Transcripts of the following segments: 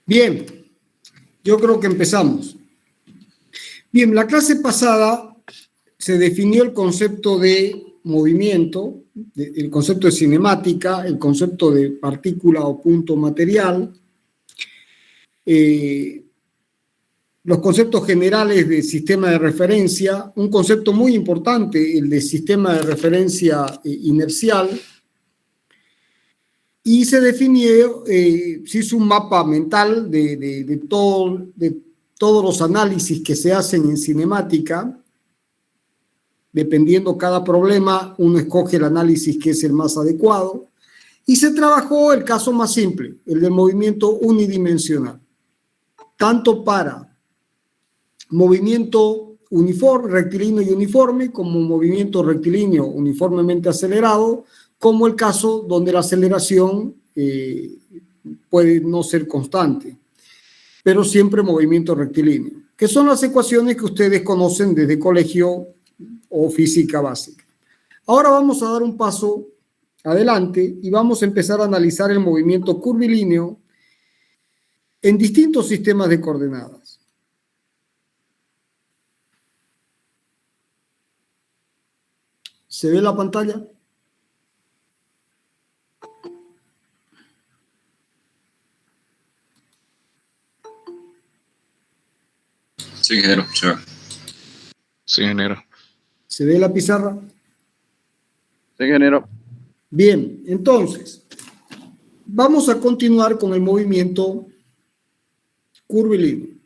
Bien, yo creo que empezamos. Bien, la clase pasada se definió el concepto de movimiento, el concepto de cinemática, el concepto de partícula o punto material, los conceptos generales de sistema de referencia, un concepto muy importante, el de sistema de referencia inercial, y se definió, se hizo un mapa mental de todos los análisis que se hacen en cinemática. Dependiendo cada problema, uno escoge el análisis que es el más adecuado, y se trabajó el caso más simple, el del movimiento unidimensional, tanto para movimiento uniforme, rectilíneo y uniforme, como movimiento rectilíneo uniformemente acelerado, como el caso donde la aceleración puede no ser constante, pero siempre movimiento rectilíneo, que son las ecuaciones que ustedes conocen desde colegio o física básica. Ahora vamos a dar un paso adelante y vamos a empezar a analizar el movimiento curvilíneo en distintos sistemas de coordenadas. ¿Se ve la pantalla? Sí, ingeniero. Sí, ingeniero. ¿Se ve la pizarra? Sí, ingeniero. Bien, entonces, vamos a continuar con el movimiento curvilíneo.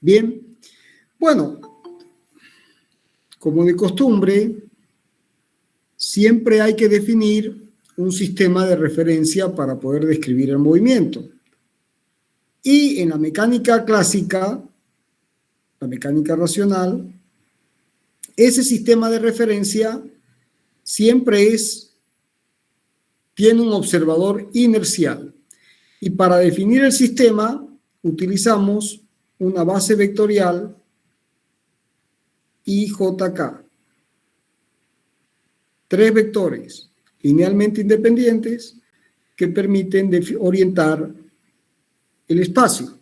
Bien, bueno, como de costumbre, siempre hay que definir un sistema de referencia para poder describir el movimiento. Y en la mecánica clásica, la mecánica racional, ese sistema de referencia siempre tiene un observador inercial. Y para definir el sistema, utilizamos una base vectorial IJK. 3 vectores linealmente independientes que permiten orientar el espacio.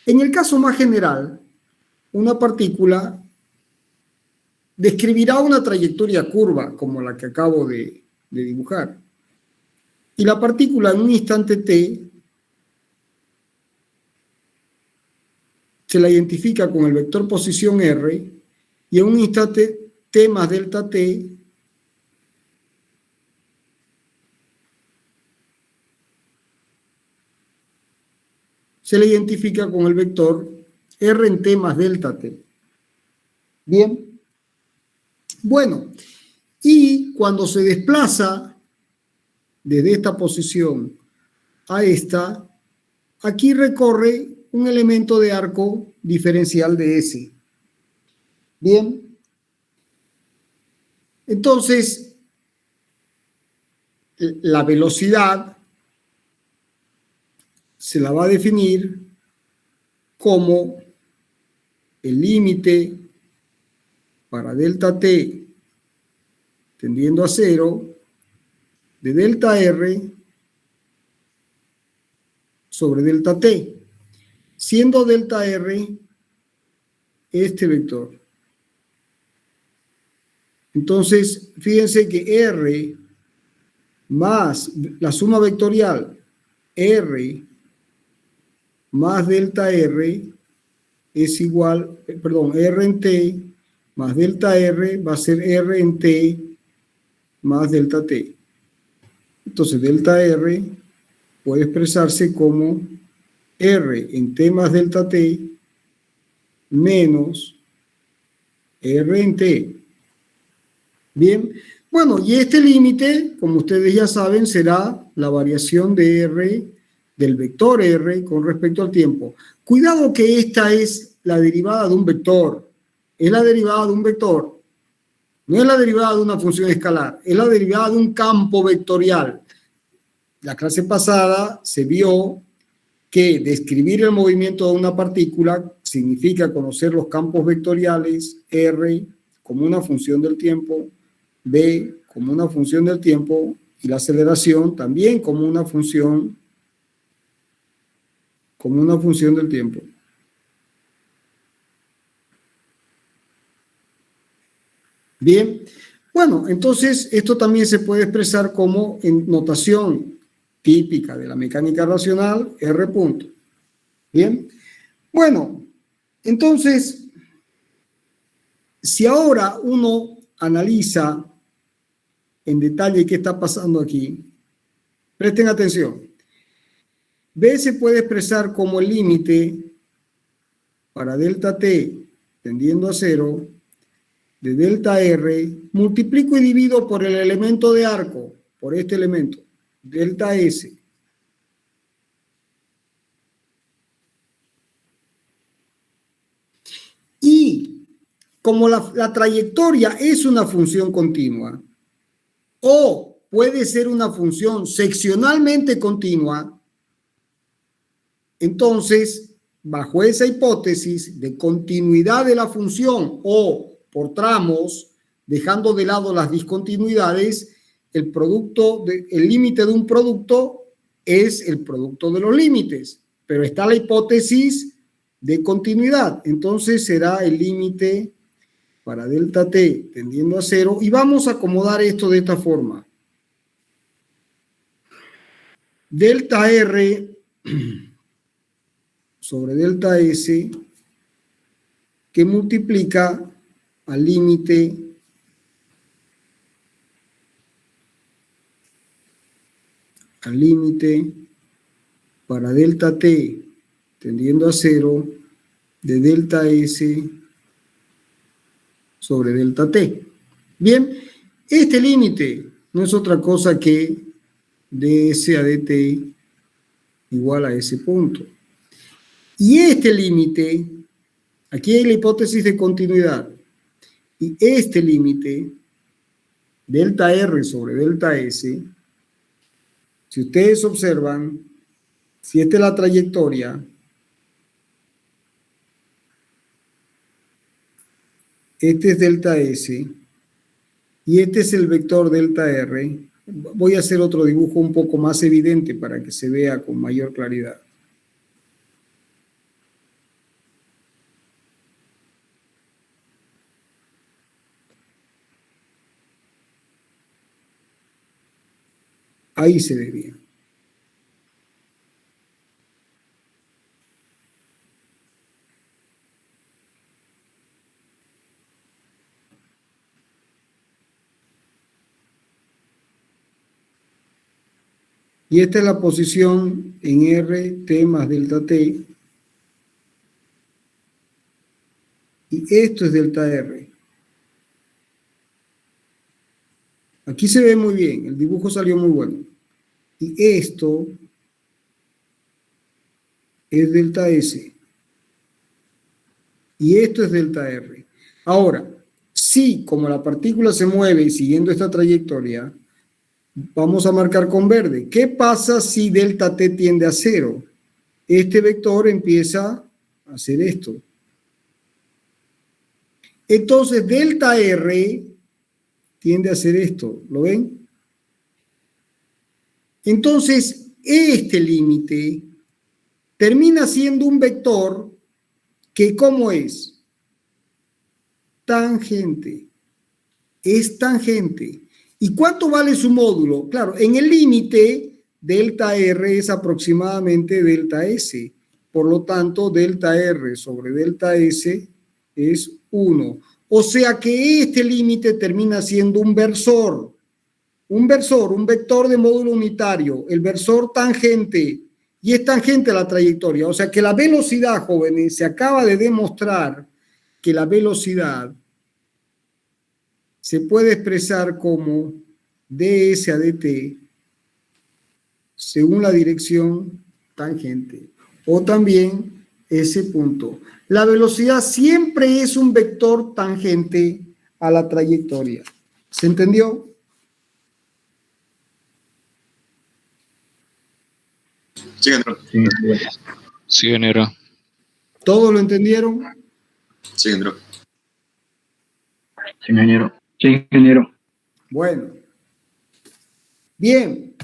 En el caso más general, una partícula describirá una trayectoria curva como la que acabo de dibujar. Y la partícula en un instante t se la identifica con el vector posición r, y en un instante t más delta t se le identifica con el vector r en t más delta t. Bien. Bueno, y cuando se desplaza desde esta posición a esta, aquí recorre un elemento de arco diferencial de S. Bien. Entonces, la velocidad se la va a definir como el límite para delta t tendiendo a 0 de delta r sobre delta t, siendo delta r este vector. Entonces, fíjense que r más la suma vectorial r más delta r es igual, perdón, r en t más delta r va a ser r en t más delta t. Entonces, delta r puede expresarse como r en t más delta t menos r en t. Bien, bueno, y este límite, como ustedes ya saben, será la variación de r, del vector r con respecto al tiempo. Cuidado que esta es la derivada de un vector, es la derivada de un vector, no es la derivada de una función escalar, es la derivada de un campo vectorial. la clase pasada se vio que describir el movimiento de una partícula significa conocer los campos vectoriales, R como una función del tiempo, B como una función del tiempo y la aceleración también como una función del tiempo. Bien, bueno, entonces esto también se puede expresar como en notación típica de la mecánica racional, R punto. Bien, bueno, entonces, si ahora uno analiza en detalle qué está pasando aquí, presten atención. B se puede expresar como el límite para delta t tendiendo a 0 de delta R, multiplico y divido por el elemento de arco, por este elemento, delta S. Y como la trayectoria es una función continua, o puede ser una función seccionalmente continua, entonces, bajo esa hipótesis de continuidad de la función o por tramos, dejando de lado las discontinuidades, el límite de un producto es el producto de los límites, pero está la hipótesis de continuidad, entonces será el límite para delta t tendiendo a 0 y vamos a acomodar esto de esta forma. Delta R sobre delta S que multiplica al límite para delta t tendiendo a 0 de delta S sobre delta t. Bien, este límite no es otra cosa que ds a dt igual a ese punto. Y este límite, aquí hay la hipótesis de continuidad, y este límite, delta R sobre delta S, si ustedes observan, si esta es la trayectoria, este es delta S, y este es el vector delta R. Voy a hacer otro dibujo un poco más evidente para que se vea con mayor claridad. Ahí se ve bien. Y esta es la posición en R, T más delta T. Y esto es delta R. Aquí se ve muy bien, el dibujo salió muy bueno. Y esto es delta S. Y esto es delta R. Ahora, si como la partícula se mueve siguiendo esta trayectoria, vamos a marcar con verde. ¿Qué pasa si delta t tiende a 0? Este vector empieza a hacer esto. Entonces, delta R tiende a hacer esto. ¿Lo ven? Entonces, este límite termina siendo un vector que, ¿cómo es? Tangente. Es tangente. ¿Y cuánto vale su módulo? Claro, en el límite, delta R es aproximadamente delta S. Por lo tanto, delta R sobre delta S es 1. O sea que este límite termina siendo un versor. Un vector de módulo unitario, el versor tangente. Y es tangente a la trayectoria. O sea que la velocidad, jóvenes, se acaba de demostrar que la velocidad se puede expresar como ds a dt según la dirección tangente o también ese punto. La velocidad siempre es un vector tangente a la trayectoria. ¿Se entendió? Sí, ingeniero. Sí, ingeniero. ¿Todos lo entendieron? Sí, ingeniero. Sí, ingeniero. Sí, ingeniero. Bueno. Bien.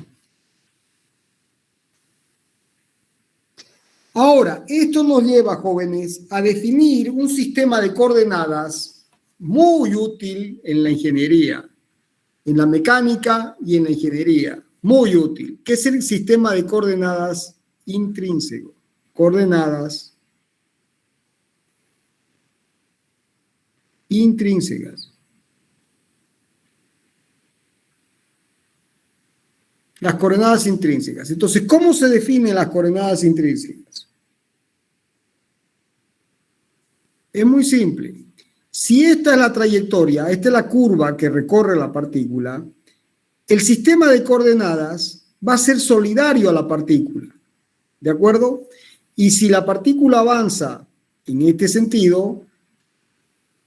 Ahora, esto nos lleva, jóvenes, a definir un sistema de coordenadas muy útil en la ingeniería, en la mecánica y en la ingeniería. Muy útil, que es el sistema de coordenadas intrínseco. Coordenadas intrínsecas. Las coordenadas intrínsecas. Entonces, ¿cómo se definen las coordenadas intrínsecas? Es muy simple. Si esta es la trayectoria, esta es la curva que recorre la partícula, el sistema de coordenadas va a ser solidario a la partícula. ¿De acuerdo? Y si la partícula avanza en este sentido,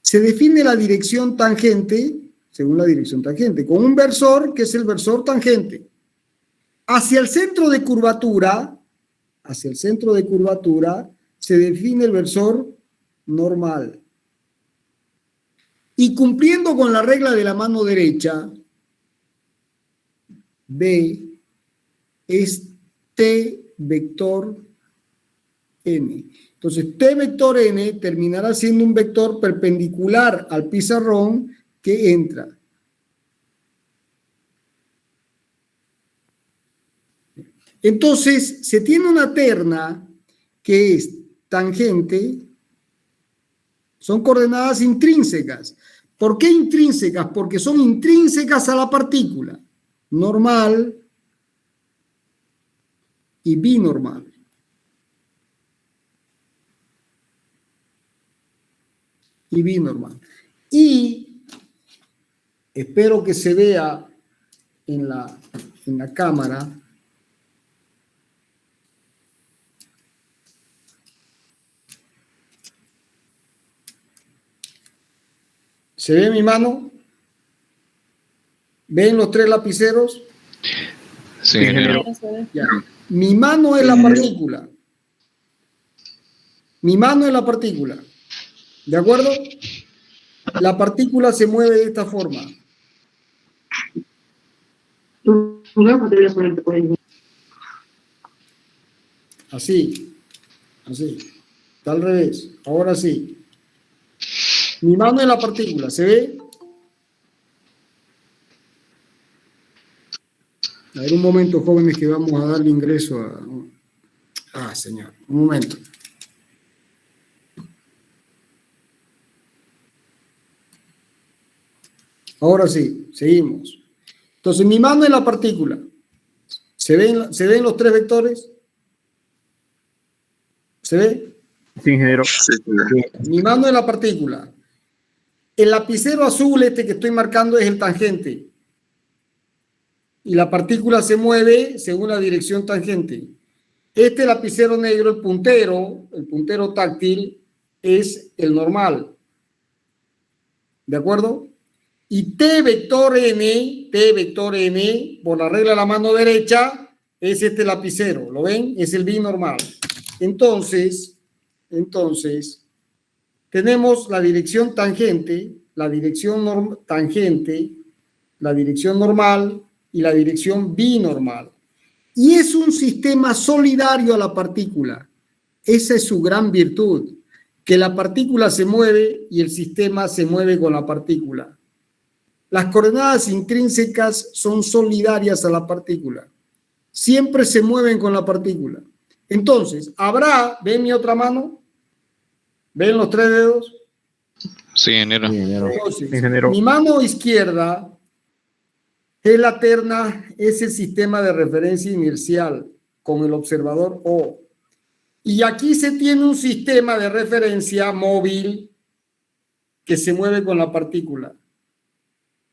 se define la dirección tangente, según la dirección tangente, con un versor que es el versor tangente. Hacia el centro de curvatura, se define el versor normal. Y cumpliendo con la regla de la mano derecha, B es T vector N. Entonces, T vector N terminará siendo un vector perpendicular al pizarrón que entra. Entonces, se tiene una terna que es tangente, son coordenadas intrínsecas. ¿Por qué intrínsecas? Porque son intrínsecas a la partícula. Normal y binormal. Y binormal. Y espero que se vea en la cámara. ¿Se ve mi mano? ¿Ven los tres lapiceros? Sí, ingeniero. Ya. Mi mano es la partícula. Mi mano es la partícula. ¿De acuerdo? La partícula se mueve de esta forma. Así. Así. Está al revés. Ahora sí. Mi mano es la partícula. ¿Se ve? A ver, un momento, jóvenes, que vamos a darle ingreso a... Ah, señor. Un momento. Ahora sí, seguimos. Entonces, mi mano es la partícula. ¿Se ven los tres vectores? ¿Se ve? Sí, ingeniero. Mi mano es la partícula. El lapicero azul, este que estoy marcando, es el tangente. Y la partícula se mueve según la dirección tangente. Este lapicero negro, el puntero táctil, es el normal. ¿De acuerdo? Y T vector N, por la regla de la mano derecha, es este lapicero. ¿Lo ven? Es el binormal. Entonces, tenemos la dirección tangente, la dirección normal y la dirección binormal. Y es un sistema solidario a la partícula. Esa es su gran virtud, que la partícula se mueve y el sistema se mueve con la partícula. Las coordenadas intrínsecas son solidarias a la partícula. Siempre se mueven con la partícula. Entonces, ¿ven mi otra mano? ¿Ven los tres dedos? Sí, ingeniero. Entonces, mi mano izquierda es la terna, es el sistema de referencia inercial con el observador O. Y aquí se tiene un sistema de referencia móvil que se mueve con la partícula.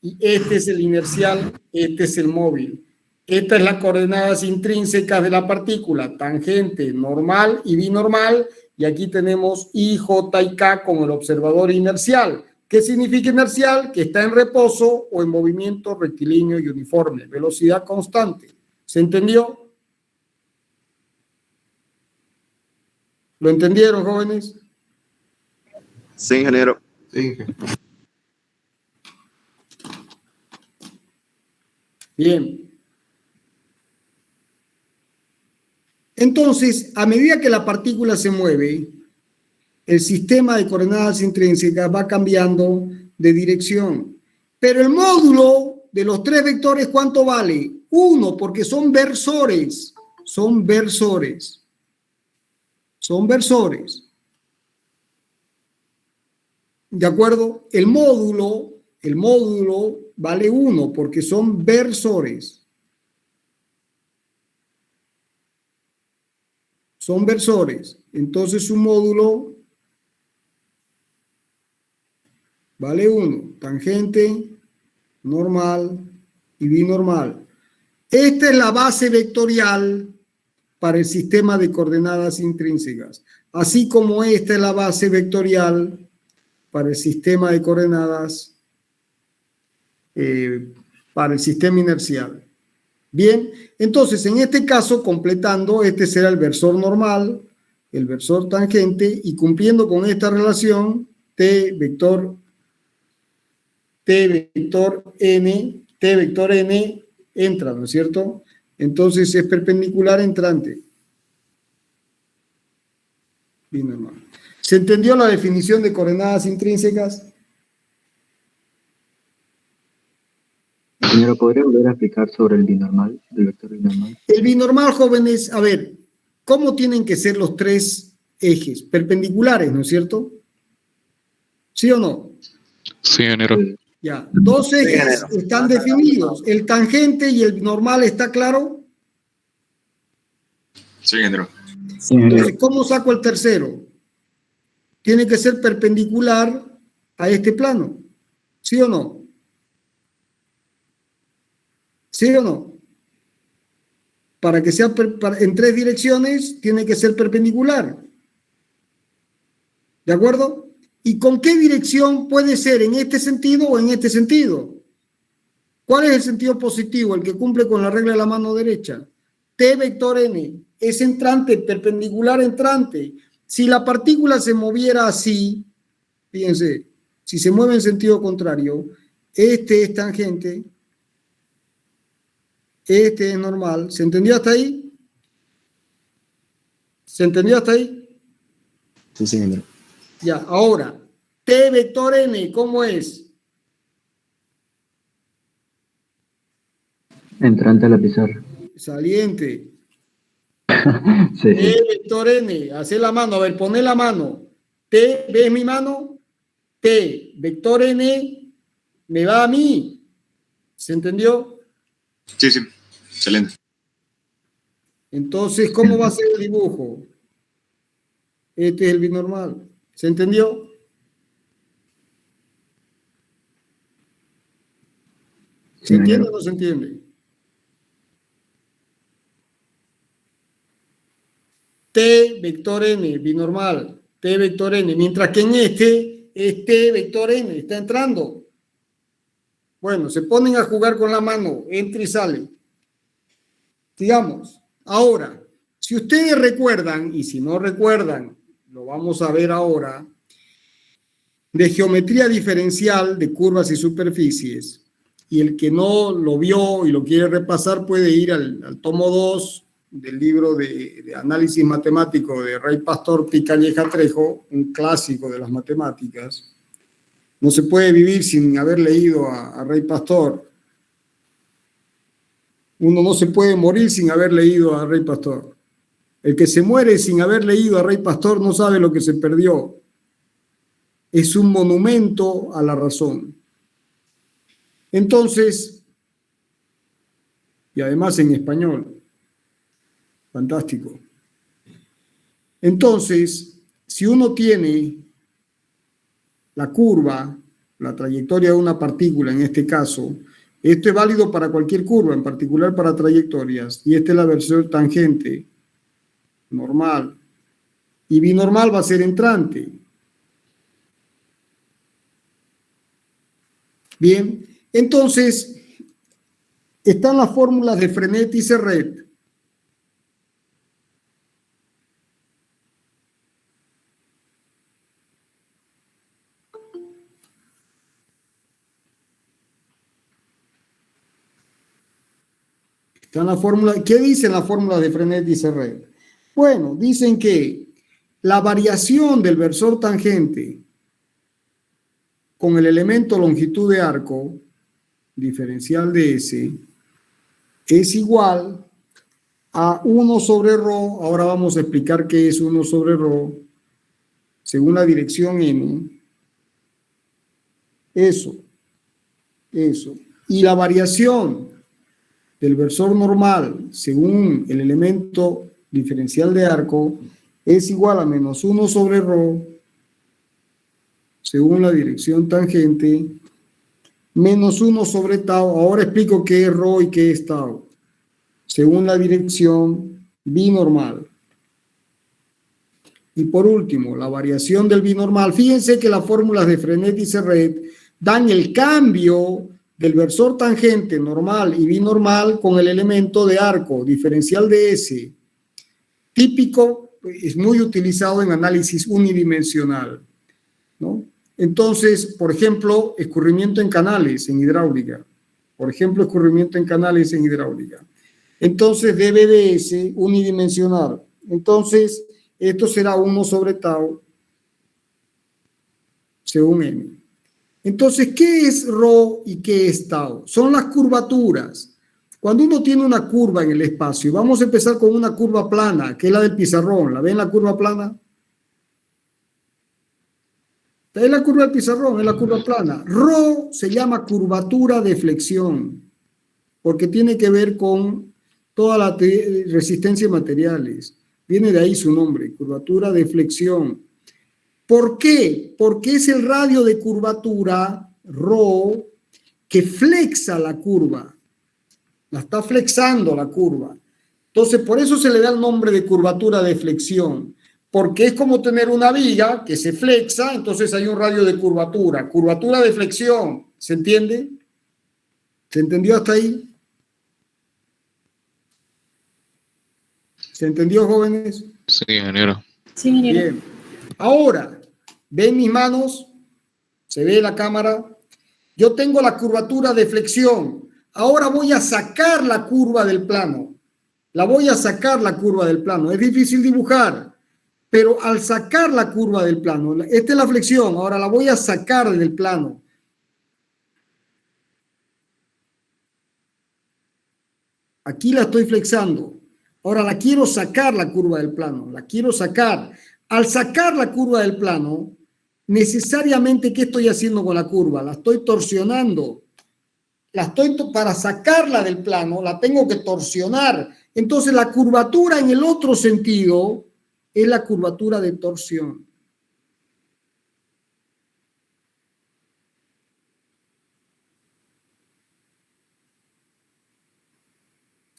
Y este es el inercial, este es el móvil. Esta es las coordenadas intrínsecas de la partícula, tangente, normal y binormal. Y aquí tenemos I, J y K con el observador inercial. ¿Qué significa inercial? Que está en reposo o en movimiento rectilíneo y uniforme, velocidad constante. ¿Se entendió? ¿Lo entendieron, jóvenes? Sí, ingeniero. Sí. Bien. Entonces, a medida que la partícula se mueve, el sistema de coordenadas intrínsecas va cambiando de dirección. Pero el módulo de los tres vectores, ¿cuánto vale? 1, porque son versores. Son versores. Son versores. ¿De acuerdo? El módulo vale 1 porque son versores. Son versores. Entonces su módulo vale 1. Tangente, normal y binormal. Esta es la base vectorial para el sistema de coordenadas intrínsecas. Así como esta es la base vectorial para el sistema de coordenadas, para el sistema inercial. Bien, entonces en este caso, completando, este será el versor normal, el versor tangente, y cumpliendo con esta relación, T vector N entra, ¿no es cierto? Entonces es perpendicular entrante. Binormal. ¿Se entendió la definición de coordenadas intrínsecas? Señora, ¿podría volver a explicar sobre el binormal, el vector binormal? El binormal, jóvenes, a ver, ¿cómo tienen que ser los tres ejes? Perpendiculares, ¿no es cierto? ¿Sí o no? Sí, ingeniero. Ya, dos ejes están definidos. El tangente y el normal, ¿está claro? Sí, ingeniero. Sí, ingeniero. Entonces, ¿cómo saco el tercero? Tiene que ser perpendicular a este plano. ¿Sí o no? ¿Sí o no? Para que sea en tres direcciones, tiene que ser perpendicular. ¿De acuerdo? ¿Y con qué dirección puede ser? ¿En este sentido o en este sentido? ¿Cuál es el sentido positivo? El que cumple con la regla de la mano derecha. T vector n es entrante, perpendicular entrante. Si la partícula se moviera así, fíjense, si se mueve en sentido contrario, este es tangente, este es normal. ¿Se entendió hasta ahí? ¿Se entendió hasta ahí? Sí, sí, ingeniero. Ya, ahora, T vector n, ¿cómo es? Entrante a la pizarra. Saliente. Sí, T vector n, hace la mano, a ver, poné la mano. T, ¿ves mi mano? T vector n me va a mí. ¿Se entendió? Sí, sí. Excelente. Entonces, ¿cómo va a ser el dibujo? Este es el binormal. ¿Se entendió? ¿Se entiende o no se entiende? T vector n, binormal. T vector n. Mientras que en este es T vector n. Está entrando. Bueno, se ponen a jugar con la mano. Entra y sale. Digamos. Ahora, si ustedes recuerdan, y si no recuerdan, lo vamos a ver ahora, de geometría diferencial de curvas y superficies, y el que no lo vio y lo quiere repasar puede ir al tomo 2 del libro de análisis matemático de Rey Pastor Picalleja Trejo, un clásico de las matemáticas. No se puede vivir sin haber leído a Rey Pastor. Uno no se puede morir sin haber leído a Rey Pastor. El que se muere sin haber leído a Rey Pastor no sabe lo que se perdió. Es un monumento a la razón. Entonces, y además en español, fantástico. Entonces, si uno tiene la curva, la trayectoria de una partícula en este caso, esto es válido para cualquier curva, en particular para trayectorias, y esta es la versión tangente, normal, y binormal va a ser entrante. Bien, entonces, están las fórmulas de Frenet y Serret. Está en la fórmula. ¿Qué dicen las fórmulas de Frenet y Serret? Bueno, dicen que la variación del versor tangente con el elemento longitud de arco diferencial de S es igual a 1 sobre ρ. Ahora vamos a explicar qué es 1 sobre ρ según la dirección n. Eso. Y la variación del versor normal según el elemento diferencial de arco es igual a menos 1 sobre ρ según la dirección tangente menos 1 sobre tau. Ahora explico qué es ρ y qué es tau según la dirección binormal. Y por último, la variación del binormal. Fíjense que las fórmulas de Frenet y Serret dan el cambio del versor tangente normal y binormal con el elemento de arco diferencial de S. Típico, es muy utilizado en análisis unidimensional, ¿no? Entonces, por ejemplo, escurrimiento en canales en hidráulica. Entonces, dB de S unidimensional. Entonces, esto será 1 sobre tau según m. Entonces, ¿qué es ρ y qué es tau? Son las curvaturas. Cuando uno tiene una curva en el espacio, vamos a empezar con una curva plana, que es la del pizarrón. ¿La ven la curva plana? Es la curva del pizarrón, es la curva plana. Ρ se llama curvatura de flexión, porque tiene que ver con toda la resistencia de materiales. Viene de ahí su nombre, curvatura de flexión. ¿Por qué? Porque es el radio de curvatura, ρ, que flexa la curva. La está flexando la curva. Entonces, por eso se le da el nombre de curvatura de flexión. Porque es como tener una viga que se flexa, entonces hay un radio de curvatura. Curvatura de flexión. ¿Se entiende? ¿Se entendió hasta ahí? ¿Se entendió, jóvenes? Sí, ingeniero. Sí, ingeniero. Bien. Ahora, ¿ven mis manos? ¿Se ve la cámara? Yo tengo la curvatura de flexión. Ahora voy a sacar la curva del plano. Es difícil dibujar, pero al sacar la curva del plano, esta es la flexión, ahora la voy a sacar del plano. Aquí la estoy flexando. Ahora la quiero sacar la curva del plano, la quiero sacar. Al sacar la curva del plano, necesariamente, ¿qué estoy haciendo con la curva? La estoy torsionando. Para sacarla del plano, la tengo que torsionar. Entonces, la curvatura en el otro sentido es la curvatura de torsión.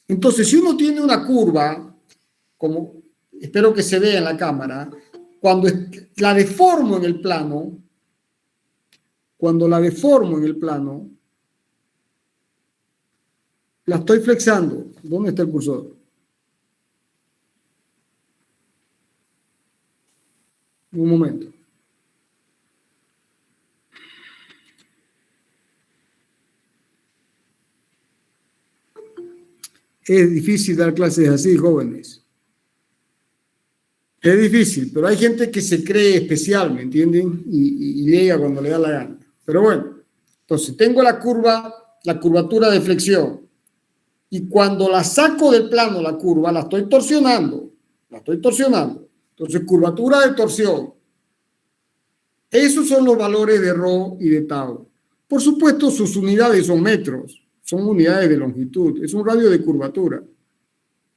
Entonces, si uno tiene una curva, como espero que se vea en la cámara, cuando la deformo en el plano, la estoy flexando. ¿Dónde está el cursor? Un momento. Es difícil dar clases así, jóvenes. Es difícil, pero hay gente que se cree especial, ¿me entienden? Y llega cuando le da la gana. Pero bueno, entonces tengo la curvatura de flexión. Y cuando la saco del plano, la curva, la estoy torsionando. Entonces, curvatura de torsión. Esos son los valores de ρ y de tau. Por supuesto, sus unidades son metros. Son unidades de longitud. Es un radio de curvatura.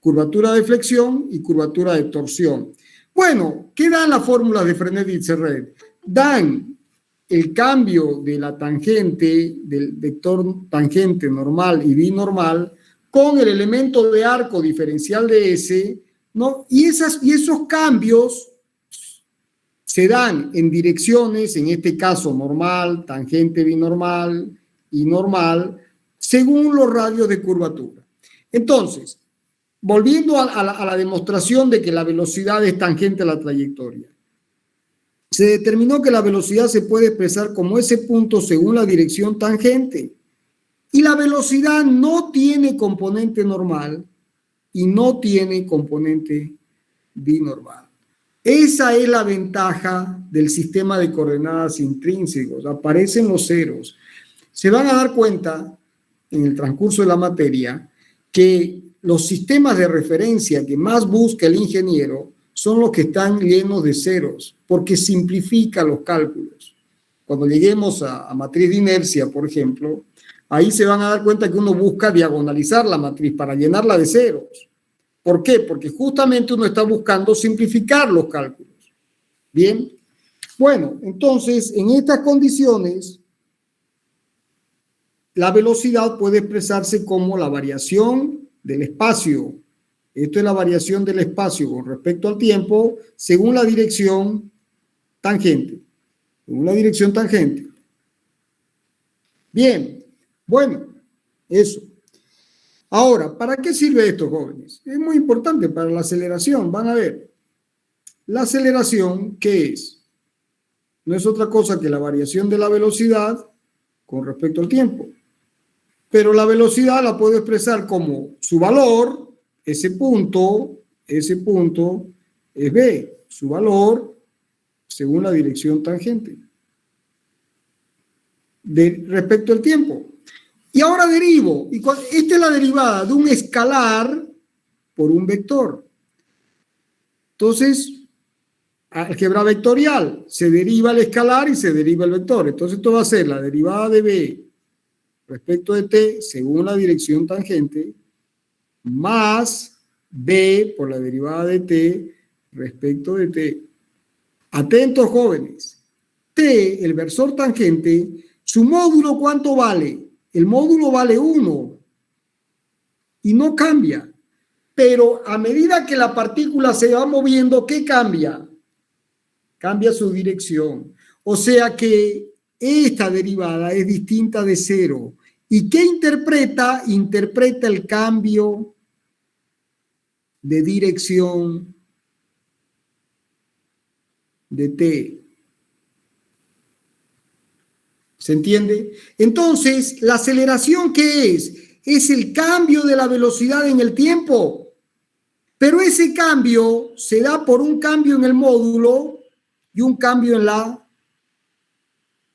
Curvatura de flexión y curvatura de torsión. Bueno, ¿qué dan las fórmulas de Frenet y Serret? Dan el cambio de la tangente, del vector tangente normal y binormal, con el elemento de arco diferencial de S, ¿no? Y esos cambios se dan en direcciones, en este caso normal, tangente binormal y normal, según los radios de curvatura. Entonces, volviendo a la demostración de que la velocidad es tangente a la trayectoria, se determinó que la velocidad se puede expresar como ese punto según la dirección tangente. Y la velocidad no tiene componente normal y no tiene componente binormal. Esa es la ventaja del sistema de coordenadas intrínsecos. Aparecen los ceros. Se van a dar cuenta en el transcurso de la materia que los sistemas de referencia que más busca el ingeniero son los que están llenos de ceros, porque simplifica los cálculos. Cuando lleguemos a matriz de inercia, por ejemplo, ahí se van a dar cuenta que uno busca diagonalizar la matriz para llenarla de ceros. ¿Por qué? Porque justamente uno está buscando simplificar los cálculos. Bien, bueno, entonces en estas condiciones la velocidad puede expresarse como la variación del espacio. Esto es la variación del espacio con respecto al tiempo según la dirección tangente. Según la dirección tangente. Bien, bueno, eso. Ahora, ¿para qué sirve esto, jóvenes? Es muy importante para la aceleración. Van a ver. La aceleración, ¿qué es? No es otra cosa que la variación de la velocidad con respecto al tiempo. Pero la velocidad la puedo expresar como su valor, ese punto es v, su valor según la dirección tangente. Respecto al tiempo. Y ahora derivo. Esta es la derivada de un escalar por un vector. Entonces, álgebra vectorial. Se deriva el escalar y se deriva el vector. Entonces, esto va a ser la derivada de b respecto de t según la dirección tangente más b por la derivada de t respecto de t. Atentos, jóvenes. T, el versor tangente, su módulo, ¿cuánto vale? El módulo vale 1 y no cambia. Pero a medida que la partícula se va moviendo, ¿qué cambia? Cambia su dirección. O sea que esta derivada es distinta de 0. ¿Y qué interpreta? Interpreta el cambio de dirección de t. ¿Se entiende? Entonces, ¿la aceleración qué es? Es el cambio de la velocidad en el tiempo. Pero ese cambio se da por un cambio en el módulo y un cambio en la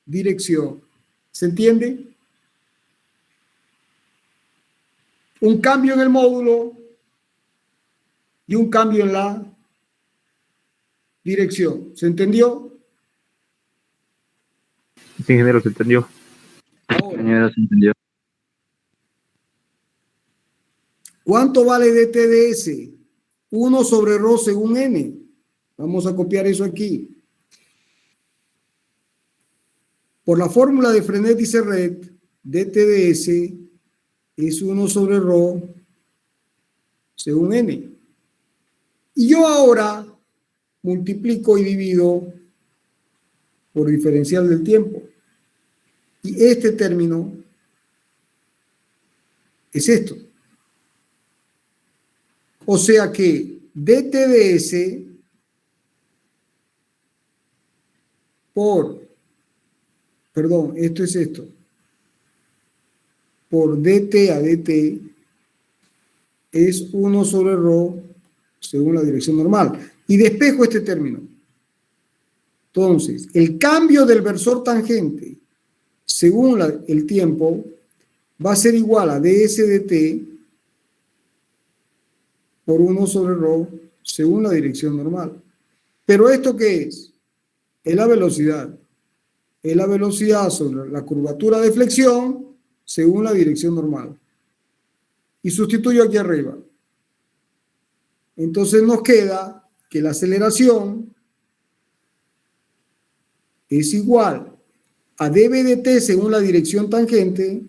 dirección. ¿Se entiende? Un cambio en el módulo y un cambio en la dirección. ¿Se entendió? Sí, ingeniero, se entendió. Ahora, Ingeniero, se entendió. ¿cuánto vale dTds? 1 sobre ρ según n. Vamos a copiar eso aquí. Por la fórmula de Frenet y Serret, dTds es 1 sobre ρ según n. Y yo ahora multiplico y divido por diferencial del tiempo. Y este término es esto. O sea que dTds por dt a dt es 1 sobre ρ según la dirección normal. Y despejo este término. Entonces, el cambio del versor tangente según el tiempo va a ser igual a ds dt por 1 sobre ρ según la dirección normal. ¿Pero esto qué es? Es la velocidad. Es la velocidad sobre la curvatura de flexión según la dirección normal. Y sustituyo aquí arriba. Entonces nos queda que la aceleración es igual a dv dt según la dirección tangente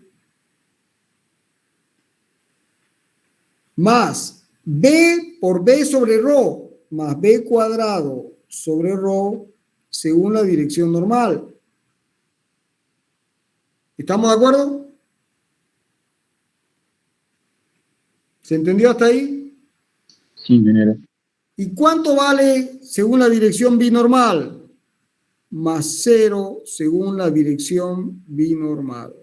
más b por b sobre ρ más b cuadrado sobre ρ según la dirección normal. ¿Estamos de acuerdo? ¿Se entendió hasta ahí? Sí, ingeniero. ¿Y cuánto vale según la dirección binormal? Más 0 según la dirección binormal.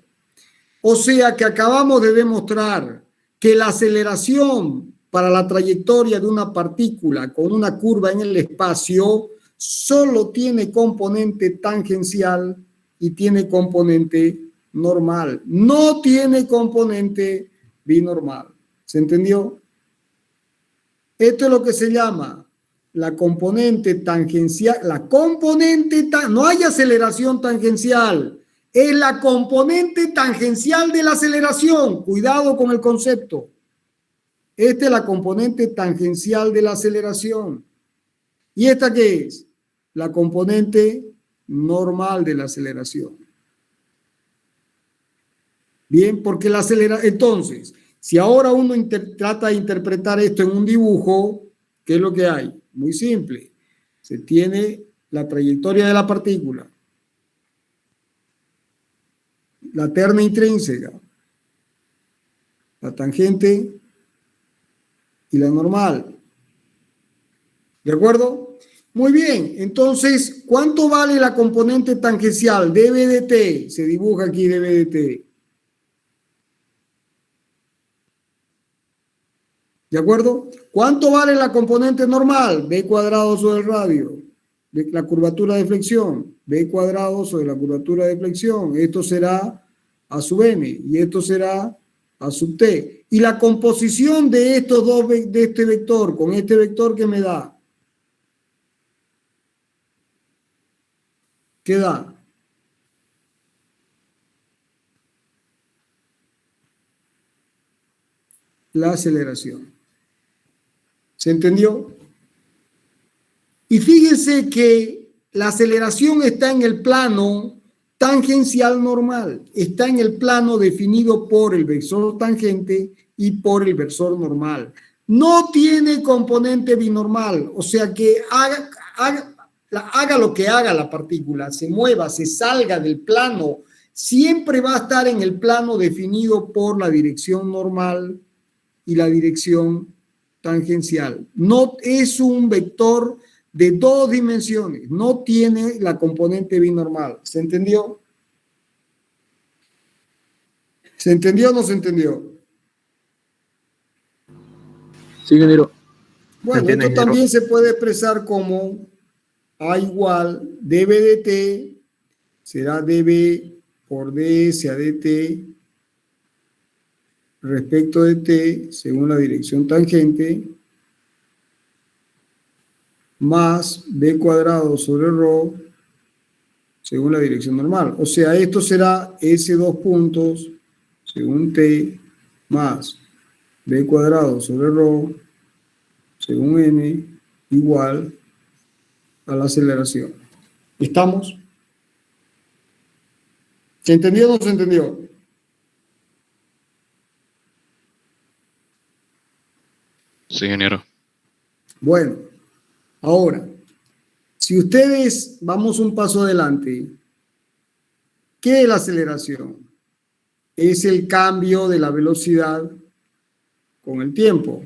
O sea que acabamos de demostrar que la aceleración para la trayectoria de una partícula con una curva en el espacio solo tiene componente tangencial y tiene componente normal. No tiene componente binormal. ¿Se entendió? Esto es lo que se llama la componente tangencial. No hay aceleración tangencial. Es la componente tangencial de la aceleración. Cuidado con el concepto. Esta es la componente tangencial de la aceleración. ¿Y esta qué es? La componente normal de la aceleración. Bien, porque la aceleración... Entonces, si ahora uno trata de interpretar esto en un dibujo, ¿qué es lo que hay? Muy simple. Se tiene la trayectoria de la partícula, la terna intrínseca, la tangente y la normal. ¿De acuerdo? Muy bien. Entonces, ¿cuánto vale la componente tangencial? dB de t. Se dibuja aquí dB de t. ¿De acuerdo? ¿Cuánto vale la componente normal? B cuadrado sobre el radio. La curvatura de flexión. B cuadrado sobre la curvatura de flexión. Esto será A sub n y esto será A sub t. Y la composición de estos dos, de este vector con este vector que me da. ¿Qué da? La aceleración. ¿Se entendió? Y fíjense que la aceleración está en el plano tangencial normal. Está en el plano definido por el versor tangente y por el versor normal. No tiene componente binormal. O sea que haga lo que haga la partícula, se mueva, se salga del plano, siempre va a estar en el plano definido por la dirección normal y la dirección tangencial. No es un vector de dos dimensiones, no tiene la componente binormal. ¿Se entendió? ¿Se entendió o no se entendió? Sí, ingeniero. Bueno, esto también se puede expresar como A igual dB de t será dB por ds a dt respecto de t según la dirección tangente más b cuadrado sobre ρ según la dirección normal. O sea, esto será S2 puntos según t más b cuadrado sobre ρ según n igual a la aceleración. ¿Estamos? ¿Se entendió o no se entendió? Sí, ingeniero. Bueno, ahora, si ustedes vamos un paso adelante, ¿qué es la aceleración? Es el cambio de la velocidad con el tiempo.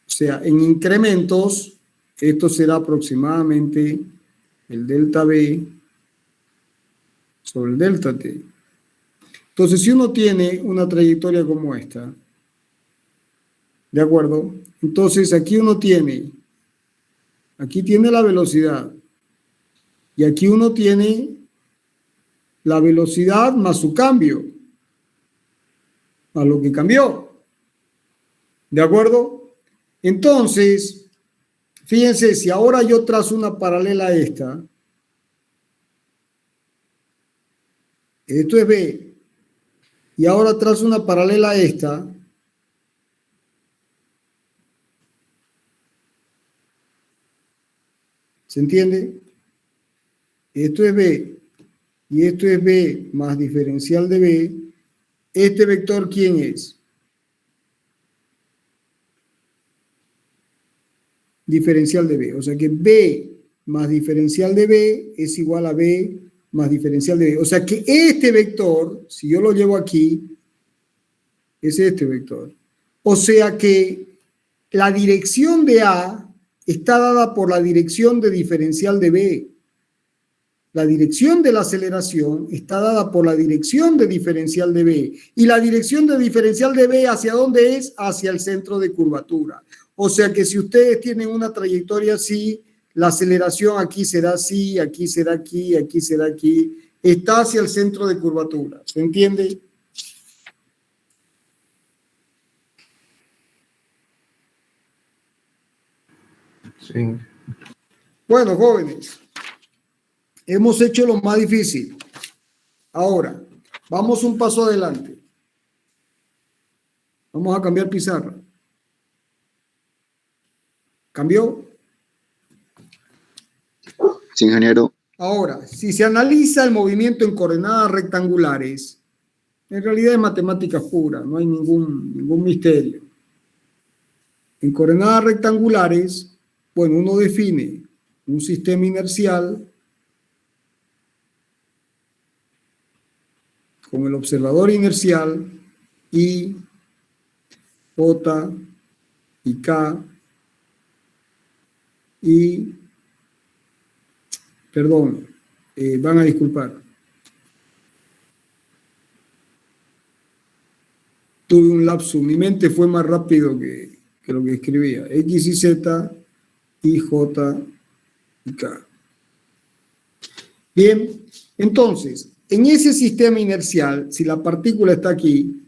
O sea, en incrementos, esto será aproximadamente el delta B sobre el delta T. Entonces, si uno tiene una trayectoria como esta, ¿de acuerdo? Entonces, aquí tiene la velocidad y aquí uno tiene la velocidad más su cambio, a lo que cambió. ¿De acuerdo? Entonces, fíjense, si ahora yo trazo una paralela a esta, esto es B, y ahora trazo una paralela a esta, ¿se entiende? Esto es B, y esto es B más diferencial de B. ¿Este vector quién es? Diferencial de B. O sea que B más diferencial de B es igual a B más diferencial de B. O sea que este vector, si yo lo llevo aquí, es este vector. O sea que la dirección de A está dada por la dirección de diferencial de B. La dirección de la aceleración está dada por la dirección de diferencial de B. Y la dirección de diferencial de B, ¿hacia dónde es? Hacia el centro de curvatura. O sea que si ustedes tienen una trayectoria así, la aceleración aquí será así, aquí será aquí será aquí. Está hacia el centro de curvatura. ¿Se entiende? Sí. Bueno, jóvenes, hemos hecho lo más difícil. Ahora, vamos un paso adelante. Vamos a cambiar pizarra. ¿Cambió? Sí, ingeniero. Ahora, si se analiza el movimiento en coordenadas rectangulares, en realidad es matemática pura, no hay ningún misterio. En coordenadas rectangulares, bueno, uno define un sistema inercial con el observador inercial I, J y K y, perdón, van a disculpar. Tuve un lapsus, mi mente fue más rápido que lo que escribía. X y Z, y J y K. Bien, entonces, en ese sistema inercial, si la partícula está aquí,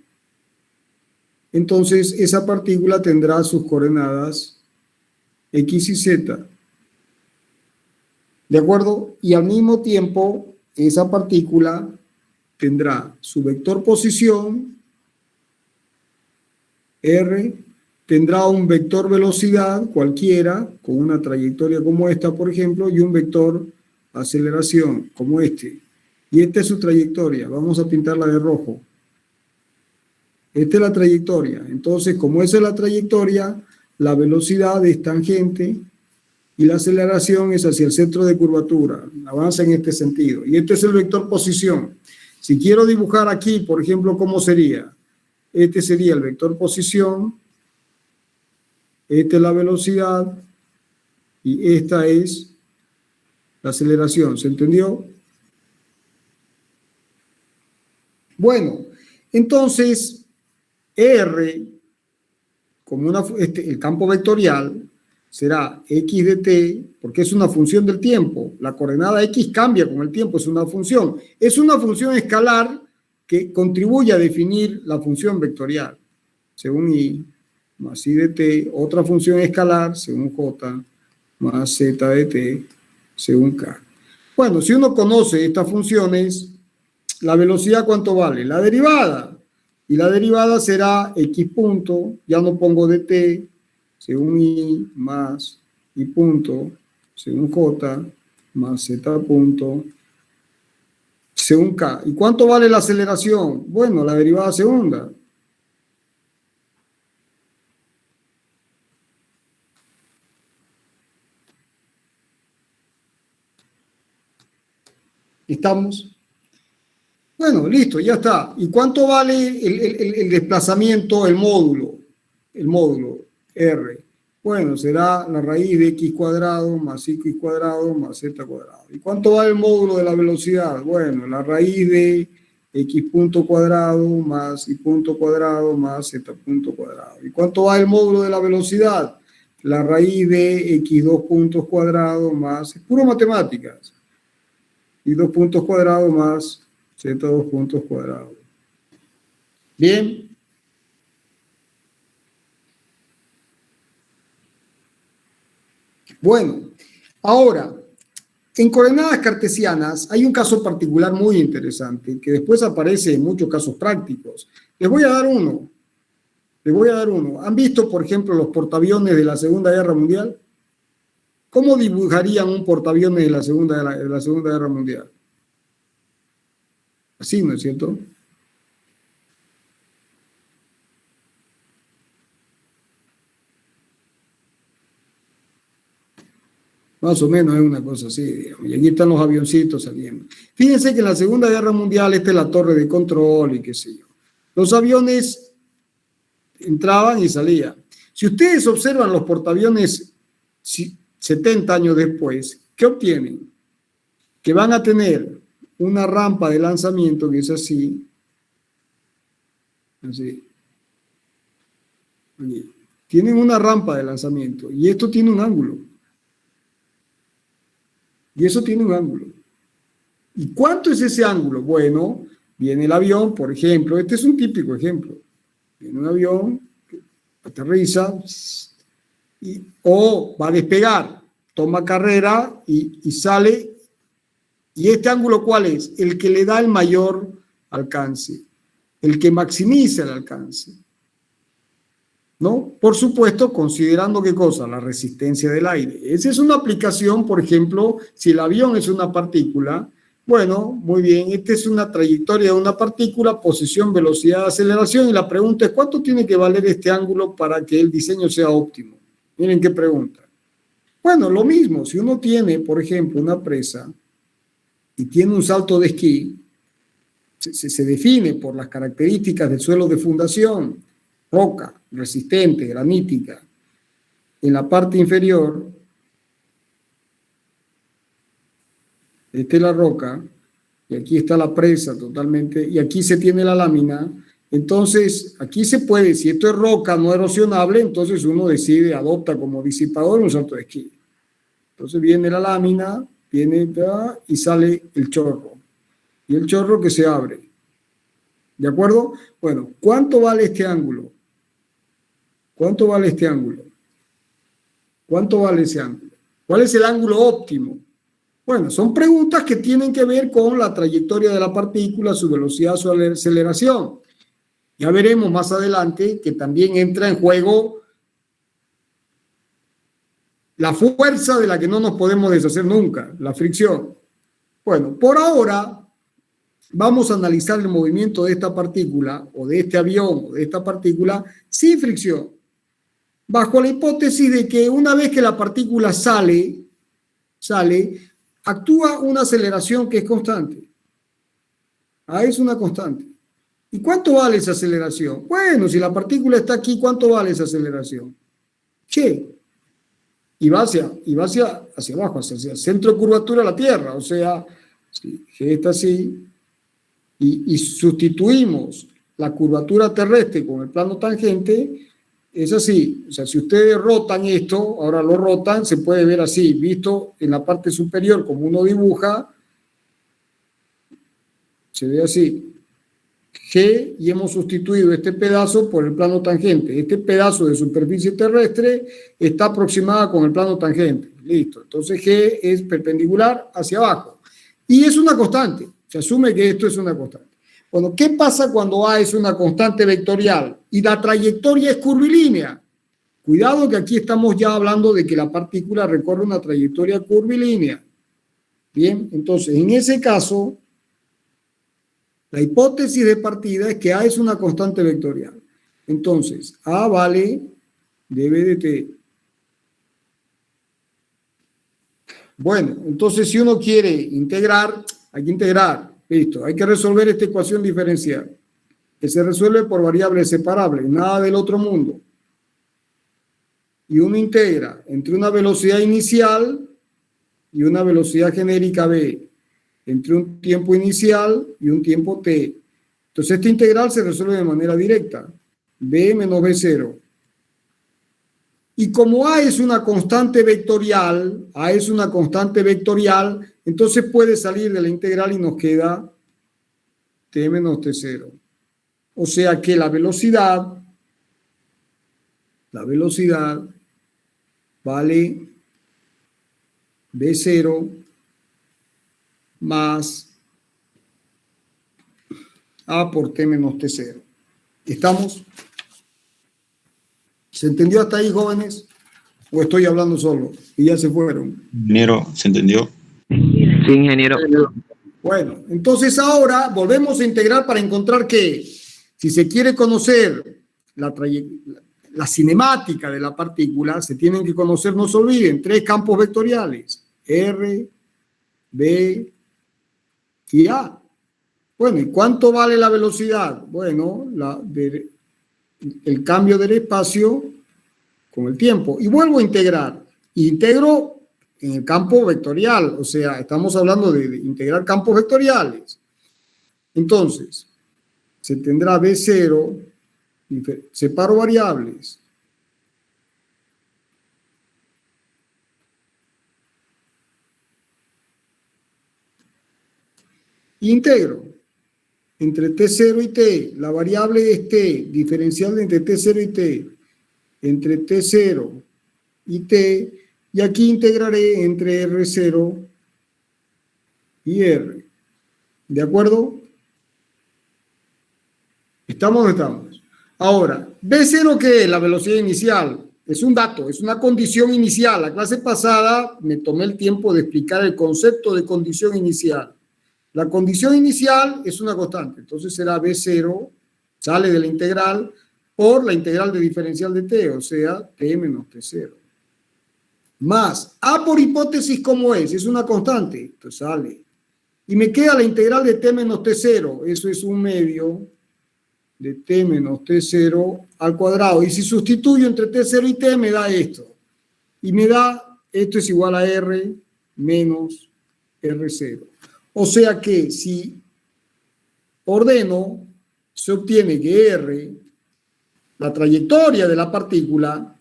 entonces esa partícula tendrá sus coordenadas X y Z. ¿De acuerdo? Y al mismo tiempo, esa partícula tendrá su vector posición, R, tendrá un vector velocidad cualquiera, con una trayectoria como esta, por ejemplo, y un vector aceleración, como este. Y esta es su trayectoria. Vamos a pintarla de rojo. Esta es la trayectoria. Entonces, como esa es la trayectoria, la velocidad es tangente y la aceleración es hacia el centro de curvatura. Avanza en este sentido. Y este es el vector posición. Si quiero dibujar aquí, por ejemplo, ¿cómo sería? Este sería el vector posición. Esta es la velocidad. Y esta es la aceleración. ¿Se entendió? Bueno, entonces, R, como el campo vectorial, será x de t, porque es una función del tiempo. La coordenada x cambia con el tiempo, es una función. Es una función escalar que contribuye a definir la función vectorial, según i, más i de t, otra función escalar, según j, más z de t, según k. Bueno, si uno conoce estas funciones, la velocidad, ¿cuánto vale? La derivada. Y la derivada será x punto, ya no pongo dt, según i, más i punto, según j, más z punto, según k. ¿Y cuánto vale la aceleración? Bueno, la derivada segunda. ¿Estamos? Bueno, listo, ya está. ¿Y cuánto vale el desplazamiento, el módulo? El módulo R. Bueno, será la raíz de x cuadrado más x cuadrado más z cuadrado. ¿Y cuánto vale el módulo de la velocidad? Bueno, la raíz de x punto cuadrado más y punto cuadrado más z punto cuadrado. ¿Y cuánto vale el módulo de la velocidad? La raíz de x dos puntos cuadrados más, es puro matemáticas, y dos puntos cuadrados más z2 puntos cuadrados. Bien. Bueno, ahora, en coordenadas cartesianas hay un caso particular muy interesante que después aparece en muchos casos prácticos. Les voy a dar uno. ¿Han visto, por ejemplo, los portaaviones de la Segunda Guerra Mundial? ¿Cómo dibujarían un portaaviones de la Segunda Guerra Mundial? Así, ¿no es cierto? Más o menos es una cosa así, digamos. Y aquí están los avioncitos saliendo. Fíjense que en la Segunda Guerra Mundial esta es la torre de control y qué sé yo. Los aviones entraban y salían. Si ustedes observan los portaaviones 70 años después, ¿qué obtienen? que van a tener una rampa de lanzamiento que es así. Así. Aquí. Tienen una rampa de lanzamiento y esto tiene un ángulo. Y eso tiene un ángulo. ¿Y cuánto es ese ángulo? Bueno, viene el avión, por ejemplo, este es un típico ejemplo. Viene un avión, aterriza, o va a despegar, toma carrera y sale. ¿Y este ángulo cuál es? El que le da el mayor alcance, el que maximiza el alcance. ¿No? Por supuesto, considerando qué cosa, la resistencia del aire. Esa es una aplicación, por ejemplo, si el avión es una partícula, bueno, muy bien, esta es una trayectoria de una partícula, posición, velocidad, aceleración, y la pregunta es, ¿cuánto tiene que valer este ángulo para que el diseño sea óptimo? Miren qué pregunta. Bueno, lo mismo, si uno tiene, por ejemplo, una presa y tiene un salto de esquí, se define por las características del suelo de fundación, roca, resistente, granítica. En la parte inferior, esta es la roca, y aquí está la presa totalmente, y aquí se tiene la lámina. Entonces, aquí se puede, si esto es roca no erosionable, entonces uno decide, adopta como disipador un salto de esquí. Entonces viene la lámina, viene y sale el chorro. Y el chorro que se abre. ¿De acuerdo? Bueno, ¿cuánto vale este ángulo? ¿Cuánto vale este ángulo? ¿Cuánto vale ese ángulo? ¿Cuál es el ángulo óptimo? Bueno, son preguntas que tienen que ver con la trayectoria de la partícula, su velocidad, su aceleración. Ya veremos más adelante que también entra en juego la fuerza de la que no nos podemos deshacer nunca, la fricción. Bueno, por ahora vamos a analizar el movimiento de esta partícula o de este avión o de esta partícula sin fricción, bajo la hipótesis de que una vez que la partícula sale, actúa una aceleración que es constante. Es una constante. ¿Y cuánto vale esa aceleración? Bueno, si la partícula está aquí, ¿cuánto vale esa aceleración? Che. Y va hacia abajo, hacia el centro de curvatura de la Tierra. O sea, si G está así, y sustituimos la curvatura terrestre con el plano tangente, es así. O sea, si ustedes rotan esto, ahora lo rotan, se puede ver así, visto en la parte superior como uno dibuja, se ve así. G, y hemos sustituido este pedazo por el plano tangente. Este pedazo de superficie terrestre está aproximada con el plano tangente. Listo. Entonces G es perpendicular hacia abajo. Y es una constante. Se asume que esto es una constante. Bueno, ¿qué pasa cuando A es una constante vectorial y la trayectoria es curvilínea? Cuidado que aquí estamos ya hablando de que la partícula recorre una trayectoria curvilínea. Bien, entonces en ese caso, la hipótesis de partida es que A es una constante vectorial. Entonces, A vale dB de t. Bueno, entonces si uno quiere integrar, hay que integrar. Listo, hay que resolver esta ecuación diferencial, que se resuelve por variables separables, nada del otro mundo. Y uno integra entre una velocidad inicial y una velocidad genérica b, entre un tiempo inicial y un tiempo t. Entonces esta integral se resuelve de manera directa, b menos b0. Y como A es una constante vectorial, entonces puede salir de la integral y nos queda t menos t0. O sea que la velocidad vale b0 más A por t menos t0. ¿Estamos? ¿Se entendió hasta ahí, jóvenes? ¿O estoy hablando solo? Y ya se fueron. Ingeniero, ¿se entendió? Sí, ingeniero. Bueno, entonces ahora volvemos a integrar para encontrar que si se quiere conocer la cinemática de la partícula, se tienen que conocer, no se olviden, 3 campos vectoriales, R, B y A. Bueno, ¿y cuánto vale la velocidad? Bueno, el cambio del espacio con el tiempo. Y vuelvo a integrar. Integro en el campo vectorial, o sea, estamos hablando de integrar campos vectoriales. Entonces, se tendrá B0, separo variables. Integro entre T0 y T, la variable es T, diferencial entre T0 y T, entre T0 y T, y aquí integraré entre R0 y R. ¿De acuerdo? ¿Estamos o no estamos? Ahora, B0, ¿qué es? La velocidad inicial. Es un dato, es una condición inicial. La clase pasada me tomé el tiempo de explicar el concepto de condición inicial. La condición inicial es una constante, entonces será B0, sale de la integral, por la integral de diferencial de T, o sea, T menos T0. Más, A por hipótesis, ¿cómo es? Es una constante, entonces sale. Y me queda la integral de T menos T0, eso es 1/2 de T menos T0 al cuadrado. Y si sustituyo entre T0 y T, me da esto. Y me da, esto es igual a R menos R0. O sea que si ordeno, se obtiene que R, la trayectoria de la partícula,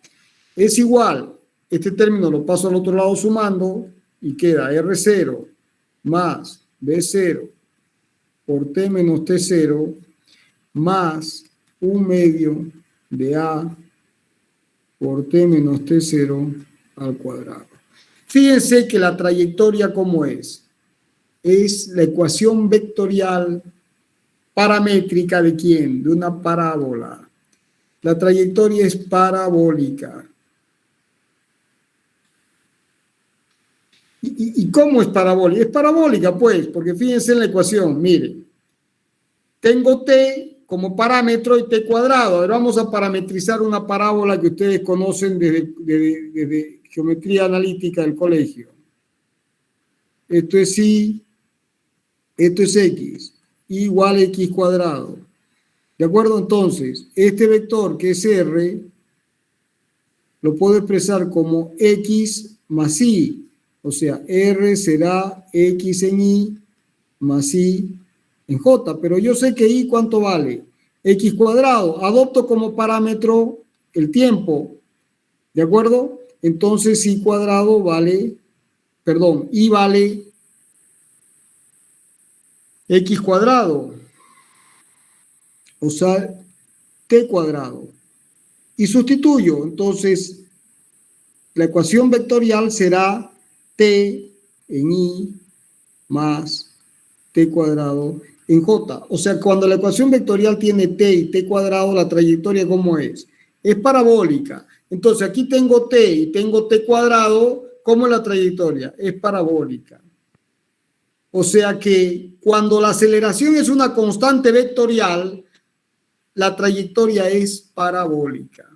es igual, este término lo paso al otro lado sumando, y queda R0 más B0 por T menos T0 más 1/2 de A por T menos T0 al cuadrado. Fíjense que la trayectoria, ¿cómo es? Es la ecuación vectorial paramétrica ¿de quién? De una parábola. La trayectoria es parabólica. ¿Y cómo es parabólica? Es parabólica, pues, porque fíjense en la ecuación, miren. Tengo T como parámetro y T cuadrado. Ahora vamos a parametrizar una parábola que ustedes conocen desde geometría analítica del colegio. Esto es Y, esto es X, Y igual a X cuadrado. ¿De acuerdo? Entonces, este vector que es R, lo puedo expresar como X más Y. O sea, R será X en Y más Y en J. Pero yo sé que Y, ¿cuánto vale? X cuadrado. Adopto como parámetro el tiempo. ¿De acuerdo? Entonces, Y cuadrado vale, perdón, Y vale X cuadrado, o sea, T cuadrado. Y sustituyo, entonces, la ecuación vectorial será T en Y más T cuadrado en J. O sea, cuando la ecuación vectorial tiene T y T cuadrado, la trayectoria, ¿cómo es? Es parabólica. Entonces, aquí tengo T y tengo T cuadrado, ¿cómo es la trayectoria? Es parabólica. O sea que cuando la aceleración es una constante vectorial, la trayectoria es parabólica.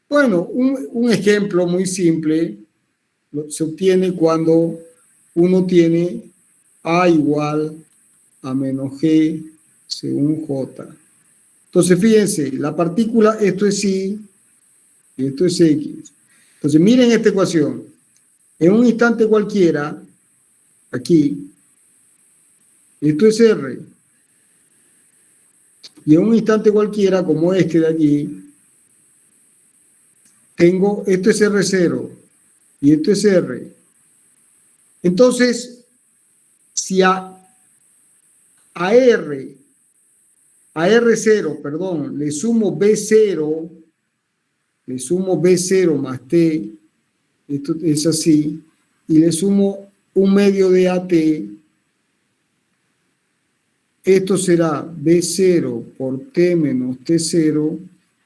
Bueno, un ejemplo muy simple se obtiene cuando uno tiene A igual a menos G según J. Entonces, fíjense, la partícula, esto es Y y esto es X. Entonces, miren esta ecuación. En un instante cualquiera, aquí, esto es R. Y en un instante cualquiera, como este de aquí, tengo, esto es R0 y esto es R. Entonces, si a R0, perdón, le sumo B0 más T, esto es así, y le sumo 1/2 de AT, esto será B0 por T menos T0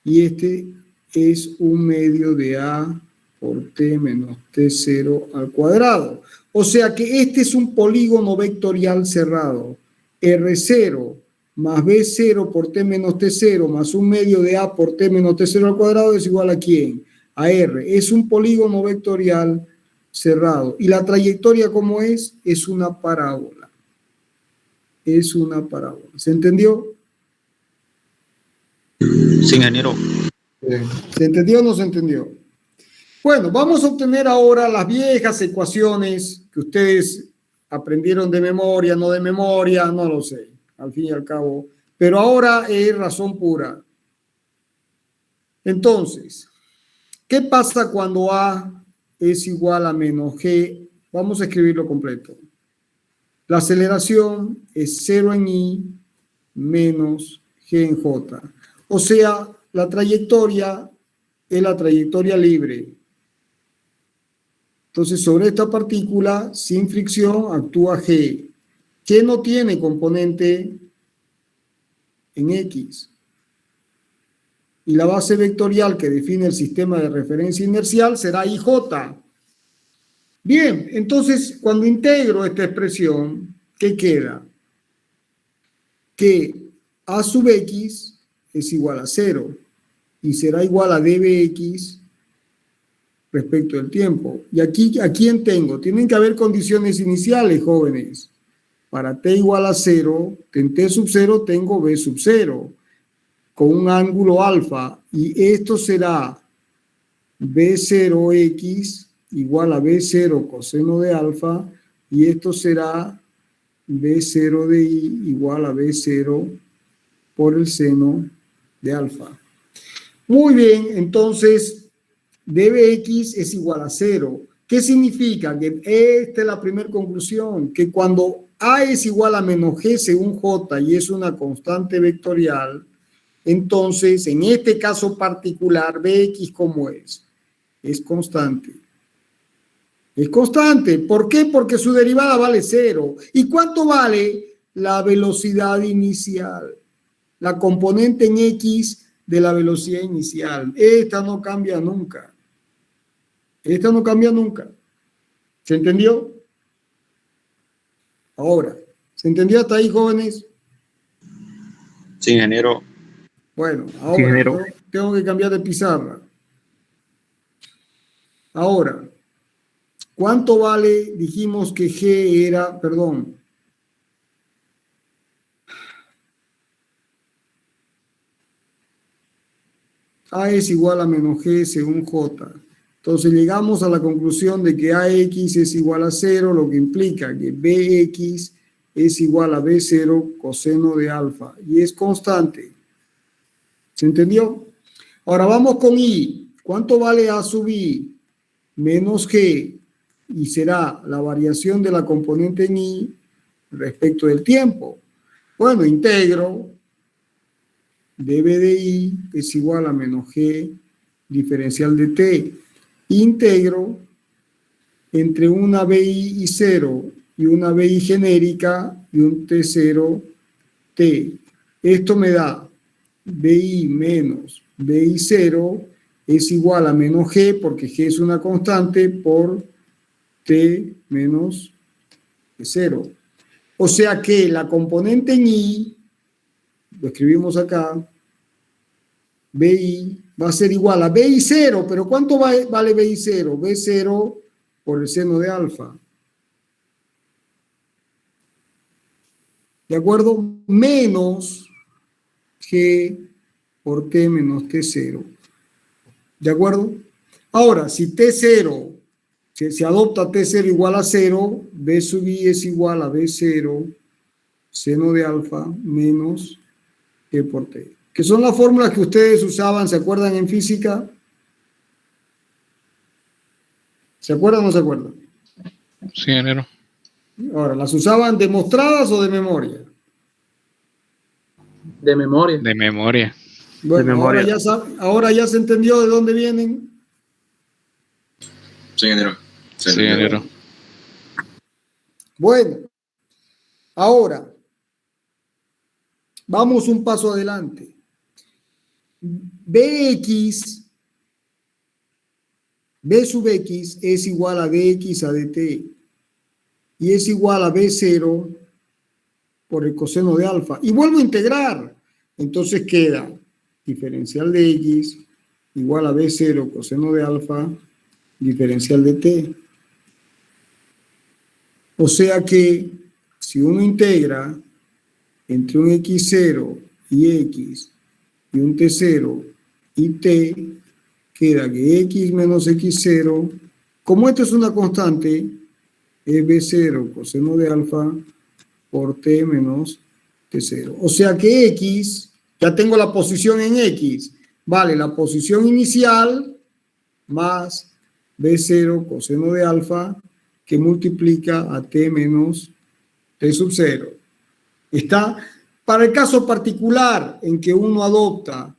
y este es 1/2 de A por T menos T0 al cuadrado. O sea que este es un polígono vectorial cerrado. R0 más B0 por T menos T0 más 1/2 de A por T menos T0 al cuadrado es igual a ¿quién? A R. Es un polígono vectorial cerrado. Y la trayectoria, ¿cómo es? Es una parábola. Es una parábola. ¿Se entendió? Sí, ingeniero. ¿Se entendió o no se entendió? Bueno, vamos a obtener ahora las viejas ecuaciones que ustedes aprendieron de memoria, no de memoria, no lo sé, al fin y al cabo. Pero ahora es razón pura. Entonces, ¿qué pasa cuando A es igual a menos G? Vamos a escribirlo completo. La aceleración es 0 en I menos G en J. O sea, la trayectoria es la trayectoria libre. Entonces, sobre esta partícula, sin fricción, actúa G, que no tiene componente en X. Y la base vectorial que define el sistema de referencia inercial será IJ. Bien, entonces, cuando integro esta expresión, ¿qué queda? Que A sub X es igual a 0 y será igual a dBx respecto del tiempo. Y aquí, ¿a quién tengo? Tienen que haber condiciones iniciales, jóvenes. Para t igual a 0, en t sub 0 tengo b sub 0, con un ángulo alfa, y esto será b0x igual a b0 coseno de alfa, y esto será b0 de i igual a b0 por el seno de alfa. Muy bien, entonces dBx es igual a 0. ¿Qué significa? Que esta es la primera conclusión, que cuando A es igual a menos G según J y es una constante vectorial, entonces en este caso particular, Bx ¿cómo es? Es constante. Es constante. ¿Por qué? Porque su derivada vale 0. ¿Y cuánto vale la velocidad inicial? La componente en X de la velocidad inicial. Esta no cambia nunca. Esta no cambia nunca. ¿Se entendió? Ahora, ¿se entendió hasta ahí, jóvenes? Sí, ingeniero. Bueno, Sí, ahora ingeniero. tengo que cambiar de pizarra. Ahora, ¿cuánto vale? Dijimos que G era, perdón. A es igual a menos G según J. Entonces llegamos a la conclusión de que AX es igual a 0, lo que implica que BX es igual a B0 coseno de alfa. Y es constante. ¿Se entendió? Ahora vamos con I. ¿Cuánto vale A sub I? Menos G. Y será la variación de la componente en I respecto del tiempo. Bueno, integro. dB de I es igual a menos G diferencial de T. Integro entre una BI y 0 y una BI genérica y un T0 T. Esto me da BI menos BI 0 es igual a menos G, porque G es una constante, por T menos 0. O sea que la componente en I, lo escribimos acá, BI va a ser igual a BI 0, pero ¿cuánto vale BI 0? B0 por el seno de alfa. ¿De acuerdo? Menos G por T menos T0. ¿De acuerdo? Ahora, si T0, se adopta T0 igual a 0, B sub I es igual a B0 seno de alfa menos G por T. Que son las fórmulas que ustedes usaban, ¿se acuerdan en física? ¿Se acuerdan o no se acuerdan? Sí, ingeniero. Ahora, ¿las usaban demostradas o de memoria? De memoria. De memoria. Bueno, De memoria. ahora ya se entendió de dónde vienen. Sí, ingeniero. Sí, ingeniero. Bueno, ahora, vamos un paso adelante. Bx, B sub x es igual a dx a dt y es igual a B0 por el coseno de alfa. Y vuelvo a integrar. Entonces queda diferencial de x igual a B0 coseno de alfa diferencial de t. O sea que si uno integra entre un x0 y x y un t0 y t, queda que x menos x0, como esto es una constante, es b0 coseno de alfa por t menos t0. O sea que x, ya tengo la posición en x, vale la posición inicial más b0 coseno de alfa que multiplica a t menos t sub 0. Está para el caso particular en que uno adopta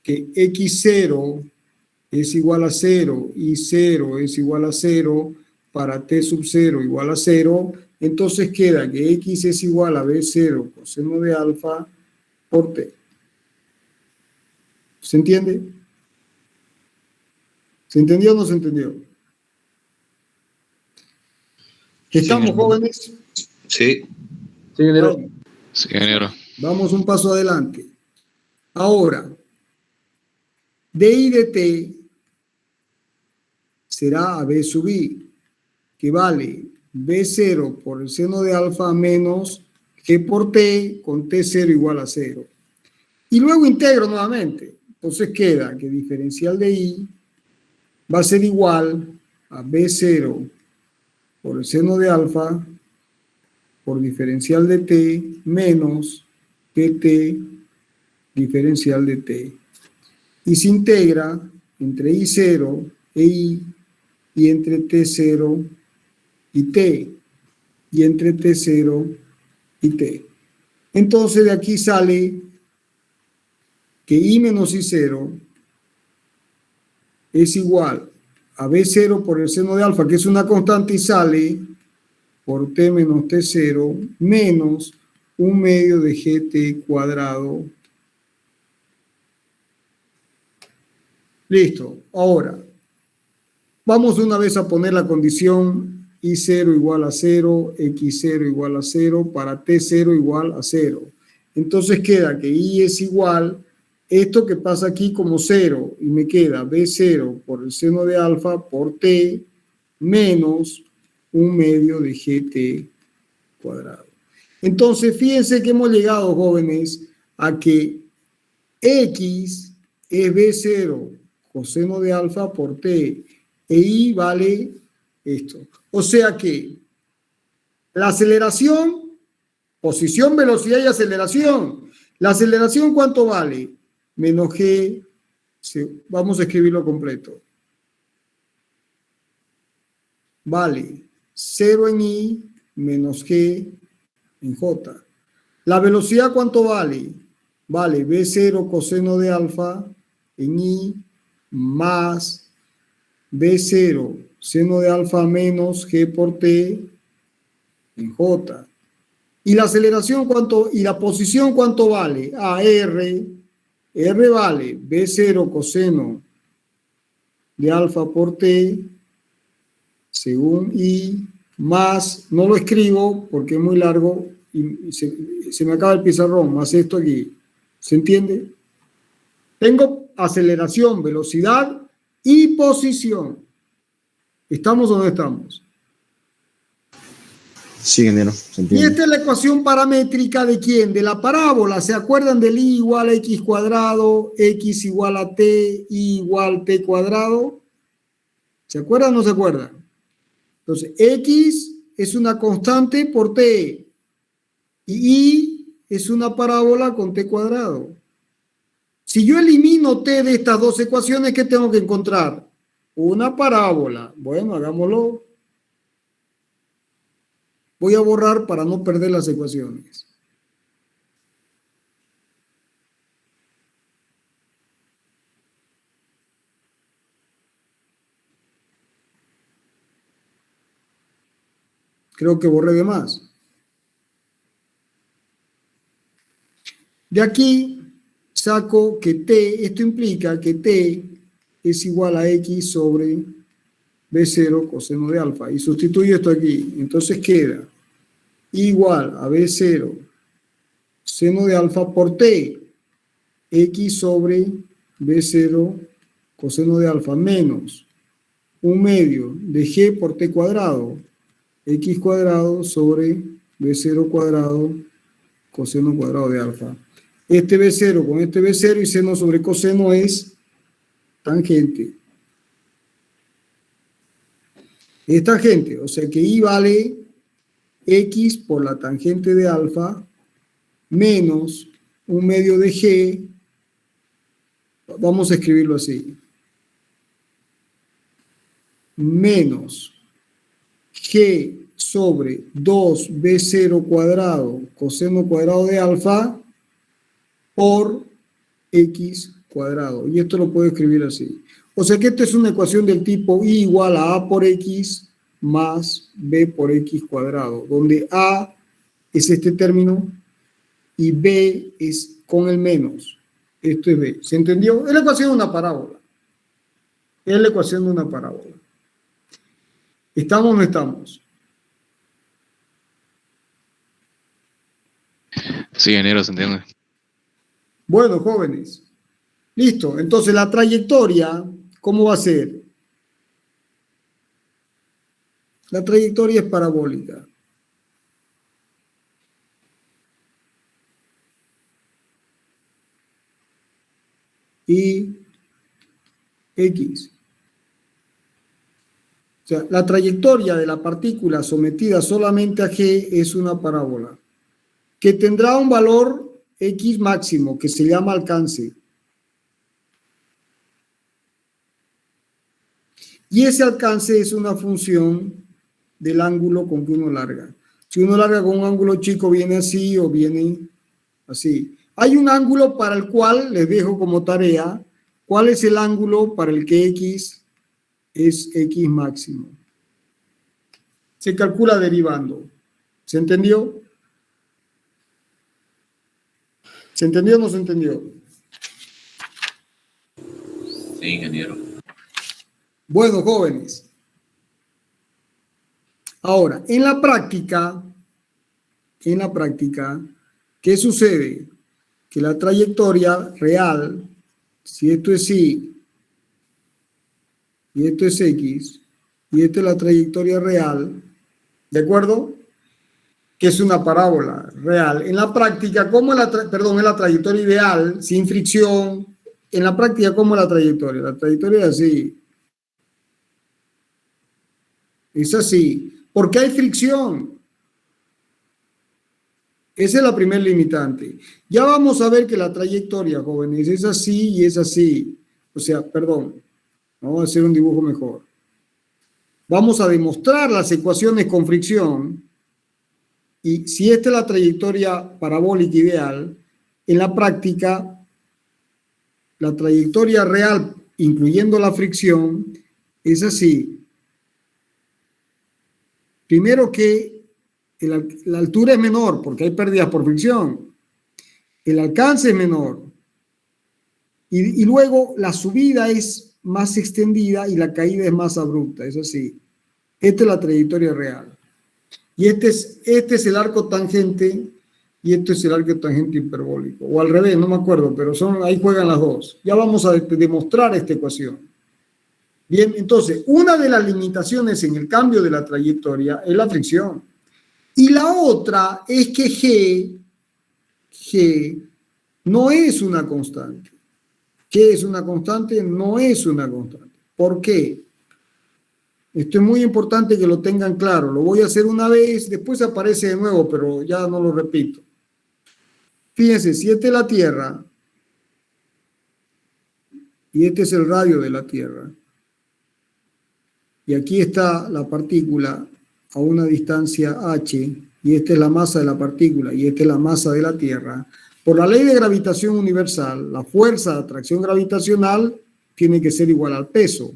que x0 es igual a 0 y 0 es igual a 0 para t sub 0 igual a 0, entonces queda que x es igual a b0 coseno de alfa por t. ¿Se entiende? ¿Se entendió o no se entendió? ¿Estamos, jóvenes? Sí. Sí, ingeniero. Sí, ingeniero. Vamos un paso adelante. Ahora, dy de t será a b sub i, que vale b0 por el seno de alfa menos g por t con t0 igual a 0. Y luego integro nuevamente. Entonces queda que diferencial de i va a ser igual a b0 por el seno de alfa por diferencial de t menos gt diferencial de t. Y se integra entre i0 e i y entre t0 y t y entre t0 y t. Entonces de aquí sale que i menos i0 es igual a b0 por el seno de alfa, que es una constante, y sale por t menos t0 menos 1 medio de gt cuadrado. Listo. Ahora, vamos una vez a poner la condición i0 igual a 0, x0 igual a 0, para t0 igual a 0. Entonces queda que i es igual, esto que pasa aquí como 0, y me queda b0 por el seno de alfa por t menos 1 medio de gt cuadrado. Entonces, fíjense que hemos llegado, jóvenes, a que x es b0 coseno de alfa por t, e i vale esto. O sea que la aceleración, posición, velocidad y aceleración. La aceleración, ¿cuánto vale? Menos g, vamos a escribirlo completo. Vale 0 en i menos g en j. La velocidad, ¿cuánto vale? Vale b0 coseno de alfa en i más b0 seno de alfa menos g por t en j. ¿Y la aceleración cuánto? ¿Y la posición cuánto vale? R vale b0 coseno de alfa por t según i más, no lo escribo porque es muy largo y se me acaba el pizarrón, más esto aquí. ¿Se entiende? Tengo aceleración, velocidad y posición. ¿Estamos o no estamos? Sí, ingeniero. Y esta es la ecuación paramétrica ¿de quién? De la parábola. ¿Se acuerdan del i igual a x cuadrado, x igual a t, y igual t cuadrado? ¿Se acuerdan o no se acuerdan? Entonces, x es una constante por t y i es una parábola con t cuadrado. Si yo elimino t de estas dos ecuaciones, ¿qué tengo que encontrar? Una parábola. Bueno, hagámoslo. Voy a borrar para no perder las ecuaciones. Creo que borré de más. De aquí saco que t, esto implica que t es igual a x sobre b0 coseno de alfa. Y sustituyo esto aquí. Entonces queda igual a b0 seno de alfa por t, x sobre b0 coseno de alfa menos 1 medio de g por t cuadrado, x cuadrado sobre b0 cuadrado coseno cuadrado de alfa. Este b0 con este b0 y seno sobre coseno es tangente. Es tangente, o sea que I vale X por la tangente de alfa menos 1/2 de G. Vamos a escribirlo así. Menos G sobre 2B0 cuadrado coseno cuadrado de alfa por X cuadrado. Y esto lo puedo escribir así. O sea que esta es una ecuación del tipo I igual a A por X más B por X cuadrado, donde A es este término y B es con el menos. Esto es B. ¿Se entendió? Es la ecuación de una parábola. Es la ecuación de una parábola. ¿Estamos o no estamos? Sí, ingeniero, se entiende. Bueno, jóvenes. Listo. Entonces, la trayectoria, ¿cómo va a ser? La trayectoria es parabólica. Y X. O sea, la trayectoria de la partícula sometida solamente a G es una parábola que tendrá un valor X máximo que se llama alcance. Y ese alcance es una función del ángulo con que uno larga. Si uno larga con un ángulo chico, viene así o viene así. Hay un ángulo para el cual, les dejo como tarea, ¿cuál es el ángulo para el que X es X máximo? Se calcula derivando. ¿Se entendió? ¿Se entendió o no se entendió? Sí, ingeniero. Bueno, jóvenes. Ahora, en la práctica, ¿qué sucede? Que la trayectoria real, si esto es Y, y esto es X, y esta es la trayectoria real, ¿de acuerdo? Que es una parábola real. En la práctica, ¿cómo es la trayectoria ideal, sin fricción? En la práctica, ¿cómo es la trayectoria? La trayectoria es así. Es así. Porque hay fricción. Esa es la primera limitante. Ya vamos a ver que la trayectoria, jóvenes, es así y es así. O sea, perdón, vamos a hacer un dibujo mejor. Vamos a demostrar las ecuaciones con fricción y si esta es la trayectoria parabólica ideal, en la práctica, la trayectoria real, incluyendo la fricción, es así. Primero que la altura es menor porque hay pérdidas por fricción. El alcance es menor. Y luego la subida es más extendida y la caída es más abrupta. Es así. Esta es la trayectoria real. Y este es el arco tangente y este es el arco tangente hiperbólico. O al revés, no me acuerdo, pero ahí juegan las dos. Ya vamos a demostrar esta ecuación. Bien, entonces, una de las limitaciones en el cambio de la trayectoria es la fricción. Y la otra es que G no es una constante. ¿Qué es una constante? No es una constante. ¿Por qué? Esto es muy importante que lo tengan claro. Lo voy a hacer una vez, después aparece de nuevo, pero ya no lo repito. Fíjense, si esta es la Tierra y este es el radio de la Tierra, y aquí está la partícula a una distancia h, y esta es la masa de la partícula, y esta es la masa de la Tierra, por la ley de gravitación universal, la fuerza de atracción gravitacional tiene que ser igual al peso.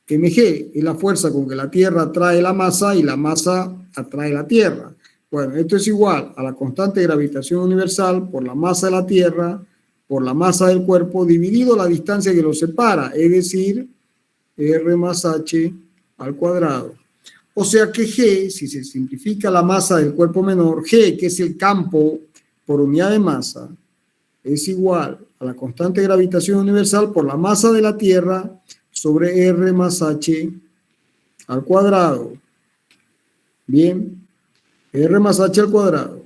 mg es la fuerza con que la Tierra atrae la masa y la masa atrae la Tierra. Bueno, esto es igual a la constante de gravitación universal por la masa de la Tierra, por la masa del cuerpo, dividido la distancia que los separa, es decir, R más H al cuadrado. O sea que G, si se simplifica la masa del cuerpo menor, G, que es el campo por unidad de masa, es igual a la constante de gravitación universal por la masa de la Tierra sobre R más H al cuadrado. Bien, R más H al cuadrado.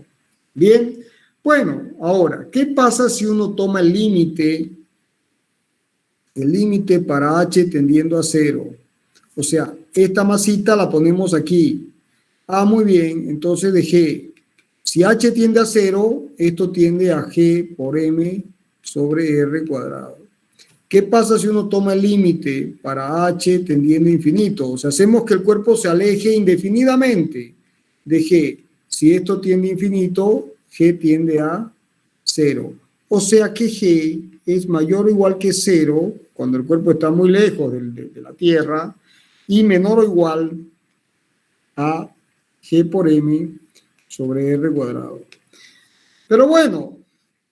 Bien, bueno, ahora, ¿qué pasa si uno toma el límite el límite para H tendiendo a 0. O sea, esta masita la ponemos aquí. Muy bien, entonces de G. Si H tiende a 0, esto tiende a G por M sobre R cuadrado. ¿Qué pasa si uno toma el límite para H tendiendo a infinito? O sea, hacemos que el cuerpo se aleje indefinidamente de G. Si esto tiende a infinito, G tiende a 0. O sea que G es mayor o igual que 0 cuando el cuerpo está muy lejos de la Tierra y menor o igual a G por M sobre R cuadrado. Pero bueno,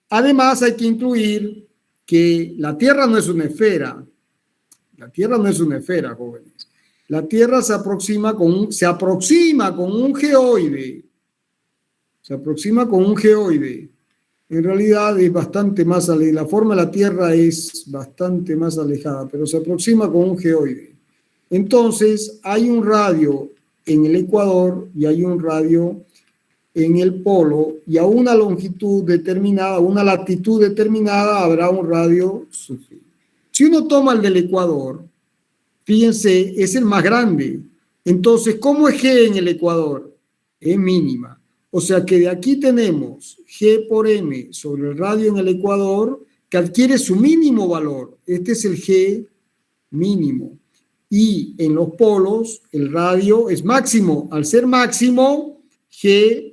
además hay que incluir que la Tierra no es una esfera. La Tierra no es una esfera, jóvenes. La Tierra se aproxima con un geoide. Se aproxima con un geoide. En realidad es bastante más alejada. La forma de la Tierra es bastante más alejada, pero se aproxima con un geoide. Entonces, hay un radio en el ecuador y hay un radio en el polo, y a una longitud determinada, una latitud determinada, habrá un radio sufrido. Si uno toma el del ecuador, fíjense, es el más grande. Entonces, ¿cómo es G en el ecuador? Es mínima. O sea que de aquí tenemos G por M sobre el radio en el ecuador, que adquiere su mínimo valor. Este es el G mínimo. Y en los polos, el radio es máximo. Al ser máximo, G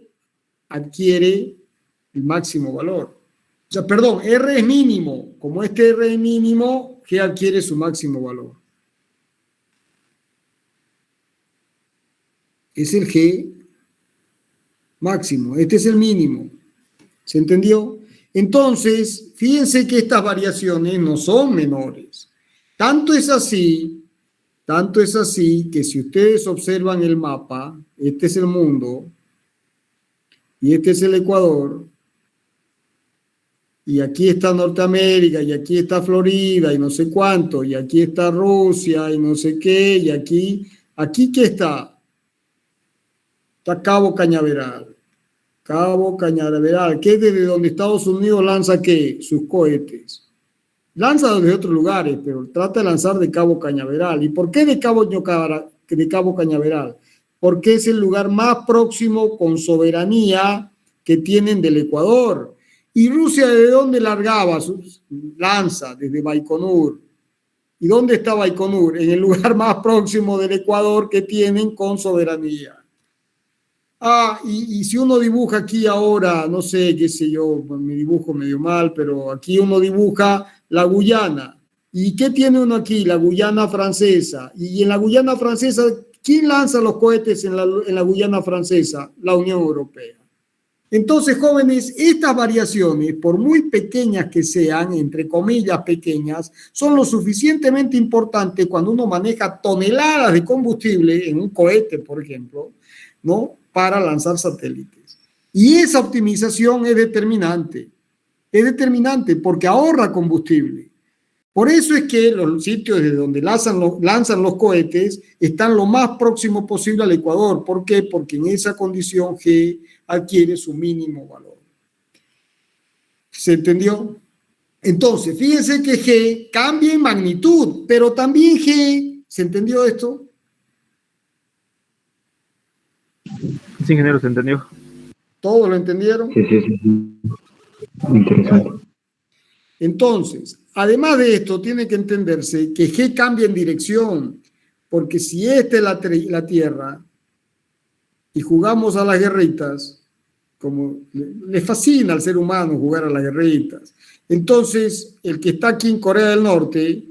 adquiere el máximo valor. O sea, perdón, R es mínimo. Como este R es mínimo, G adquiere su máximo valor. Es el G máximo. Este es el mínimo. ¿Se entendió? Entonces, fíjense que estas variaciones no son menores. Tanto es así que si ustedes observan el mapa, este es el mundo, y este es el Ecuador, y aquí está Norteamérica, y aquí está Florida, y no sé cuánto, y aquí está Rusia, y no sé qué, y aquí ¿qué está? Está Cabo Cañaveral. Cabo Cañaveral, que es desde donde Estados Unidos lanza ¿qué? Sus cohetes. Lanza desde otros lugares, pero trata de lanzar de Cabo Cañaveral. ¿Y por qué de Cabo Cañaveral? Porque es el lugar más próximo con soberanía que tienen del Ecuador. ¿Y Rusia de dónde largaba sus lanza? Desde Baikonur. ¿Y dónde está Baikonur? En el lugar más próximo del Ecuador que tienen con soberanía. Y si uno dibuja aquí ahora, no sé, qué sé yo, mi dibujo medio mal, pero aquí uno dibuja la Guyana. ¿Y qué tiene uno aquí? La Guyana francesa. Y en la Guyana francesa, ¿quién lanza los cohetes en la Guyana francesa? La Unión Europea. Entonces, jóvenes, estas variaciones, por muy pequeñas que sean, entre comillas pequeñas, son lo suficientemente importantes cuando uno maneja toneladas de combustible en un cohete, por ejemplo, ¿no? Para lanzar satélites. Y esa optimización es determinante porque ahorra combustible. Por eso es que los sitios de donde lanzan los cohetes están lo más próximo posible al Ecuador. ¿Por qué? Porque en esa condición G adquiere su mínimo valor. ¿Se entendió? Entonces, fíjense que G cambia en magnitud, pero también G, ¿se entendió esto? Sí, ingeniero, ¿se entendió? ¿Todos lo entendieron? Sí. Interesante. Entonces, además de esto, tiene que entenderse que G cambia en dirección, porque si esta es la Tierra y jugamos a las guerritas, como le fascina al ser humano jugar a las guerritas, entonces el que está aquí en Corea del Norte,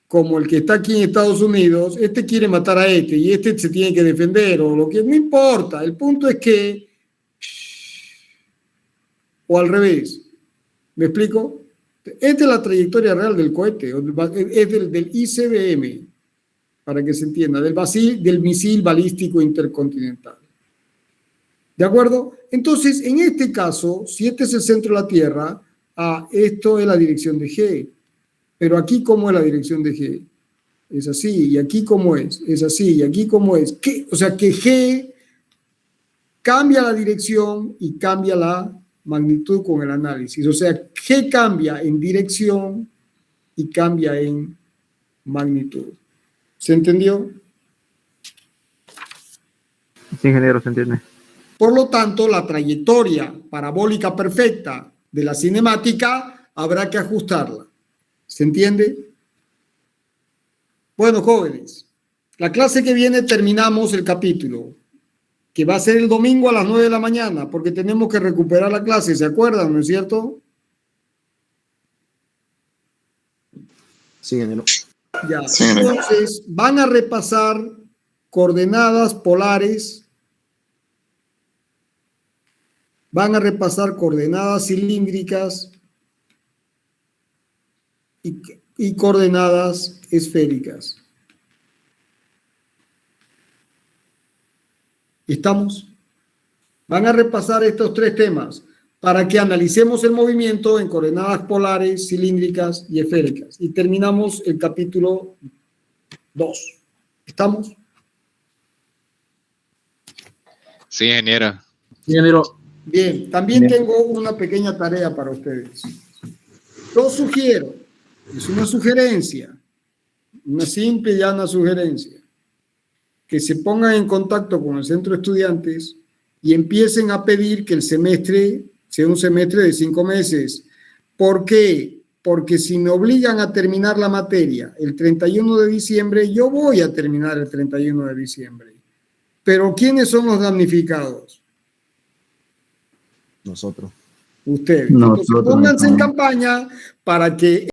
como el que está aquí en Estados Unidos, este quiere matar a este y este se tiene que defender, o lo que no importa, el punto es que, o al revés, ¿me explico? Esta es la trayectoria real del cohete, es del ICBM, para que se entienda, del misil balístico intercontinental. ¿De acuerdo? Entonces, en este caso, si este es el centro de la Tierra, esto es la dirección de G. Pero aquí, ¿cómo es la dirección de G? Es así. ¿Y aquí cómo es? Es así. ¿Y aquí cómo es? O sea, que G cambia la dirección y cambia la magnitud con el análisis. O sea, G cambia en dirección y cambia en magnitud. ¿Se entendió? Sí, ingeniero, se entiende. Por lo tanto, la trayectoria parabólica perfecta de la cinemática habrá que ajustarla. ¿Se entiende? Bueno, jóvenes, la clase que viene terminamos el capítulo, que va a ser el domingo a las 9 de la mañana, porque tenemos que recuperar la clase, ¿se acuerdan, no es cierto? Sí, ingeniero. Ya, Sí, ingeniero. entonces van a repasar coordenadas polares, van a repasar coordenadas cilíndricas y coordenadas esféricas. ¿Estamos? Van a repasar estos tres temas para que analicemos el movimiento en coordenadas polares, cilíndricas y esféricas. Y terminamos el capítulo 2. ¿Estamos? Sí, ingeniero. Sí, ingeniero. Bien, también tengo una pequeña tarea para ustedes. Yo sugiero, es una sugerencia, una simple y llana sugerencia, que se pongan en contacto con el centro de estudiantes y empiecen a pedir que el semestre sea un semestre de 5 meses. ¿Por qué? Porque si me obligan a terminar la materia el 31 de diciembre, yo voy a terminar el 31 de diciembre. Pero ¿quiénes son los damnificados? Nosotros. Ustedes. Nosotros Entonces, pónganse en estamos. campaña para que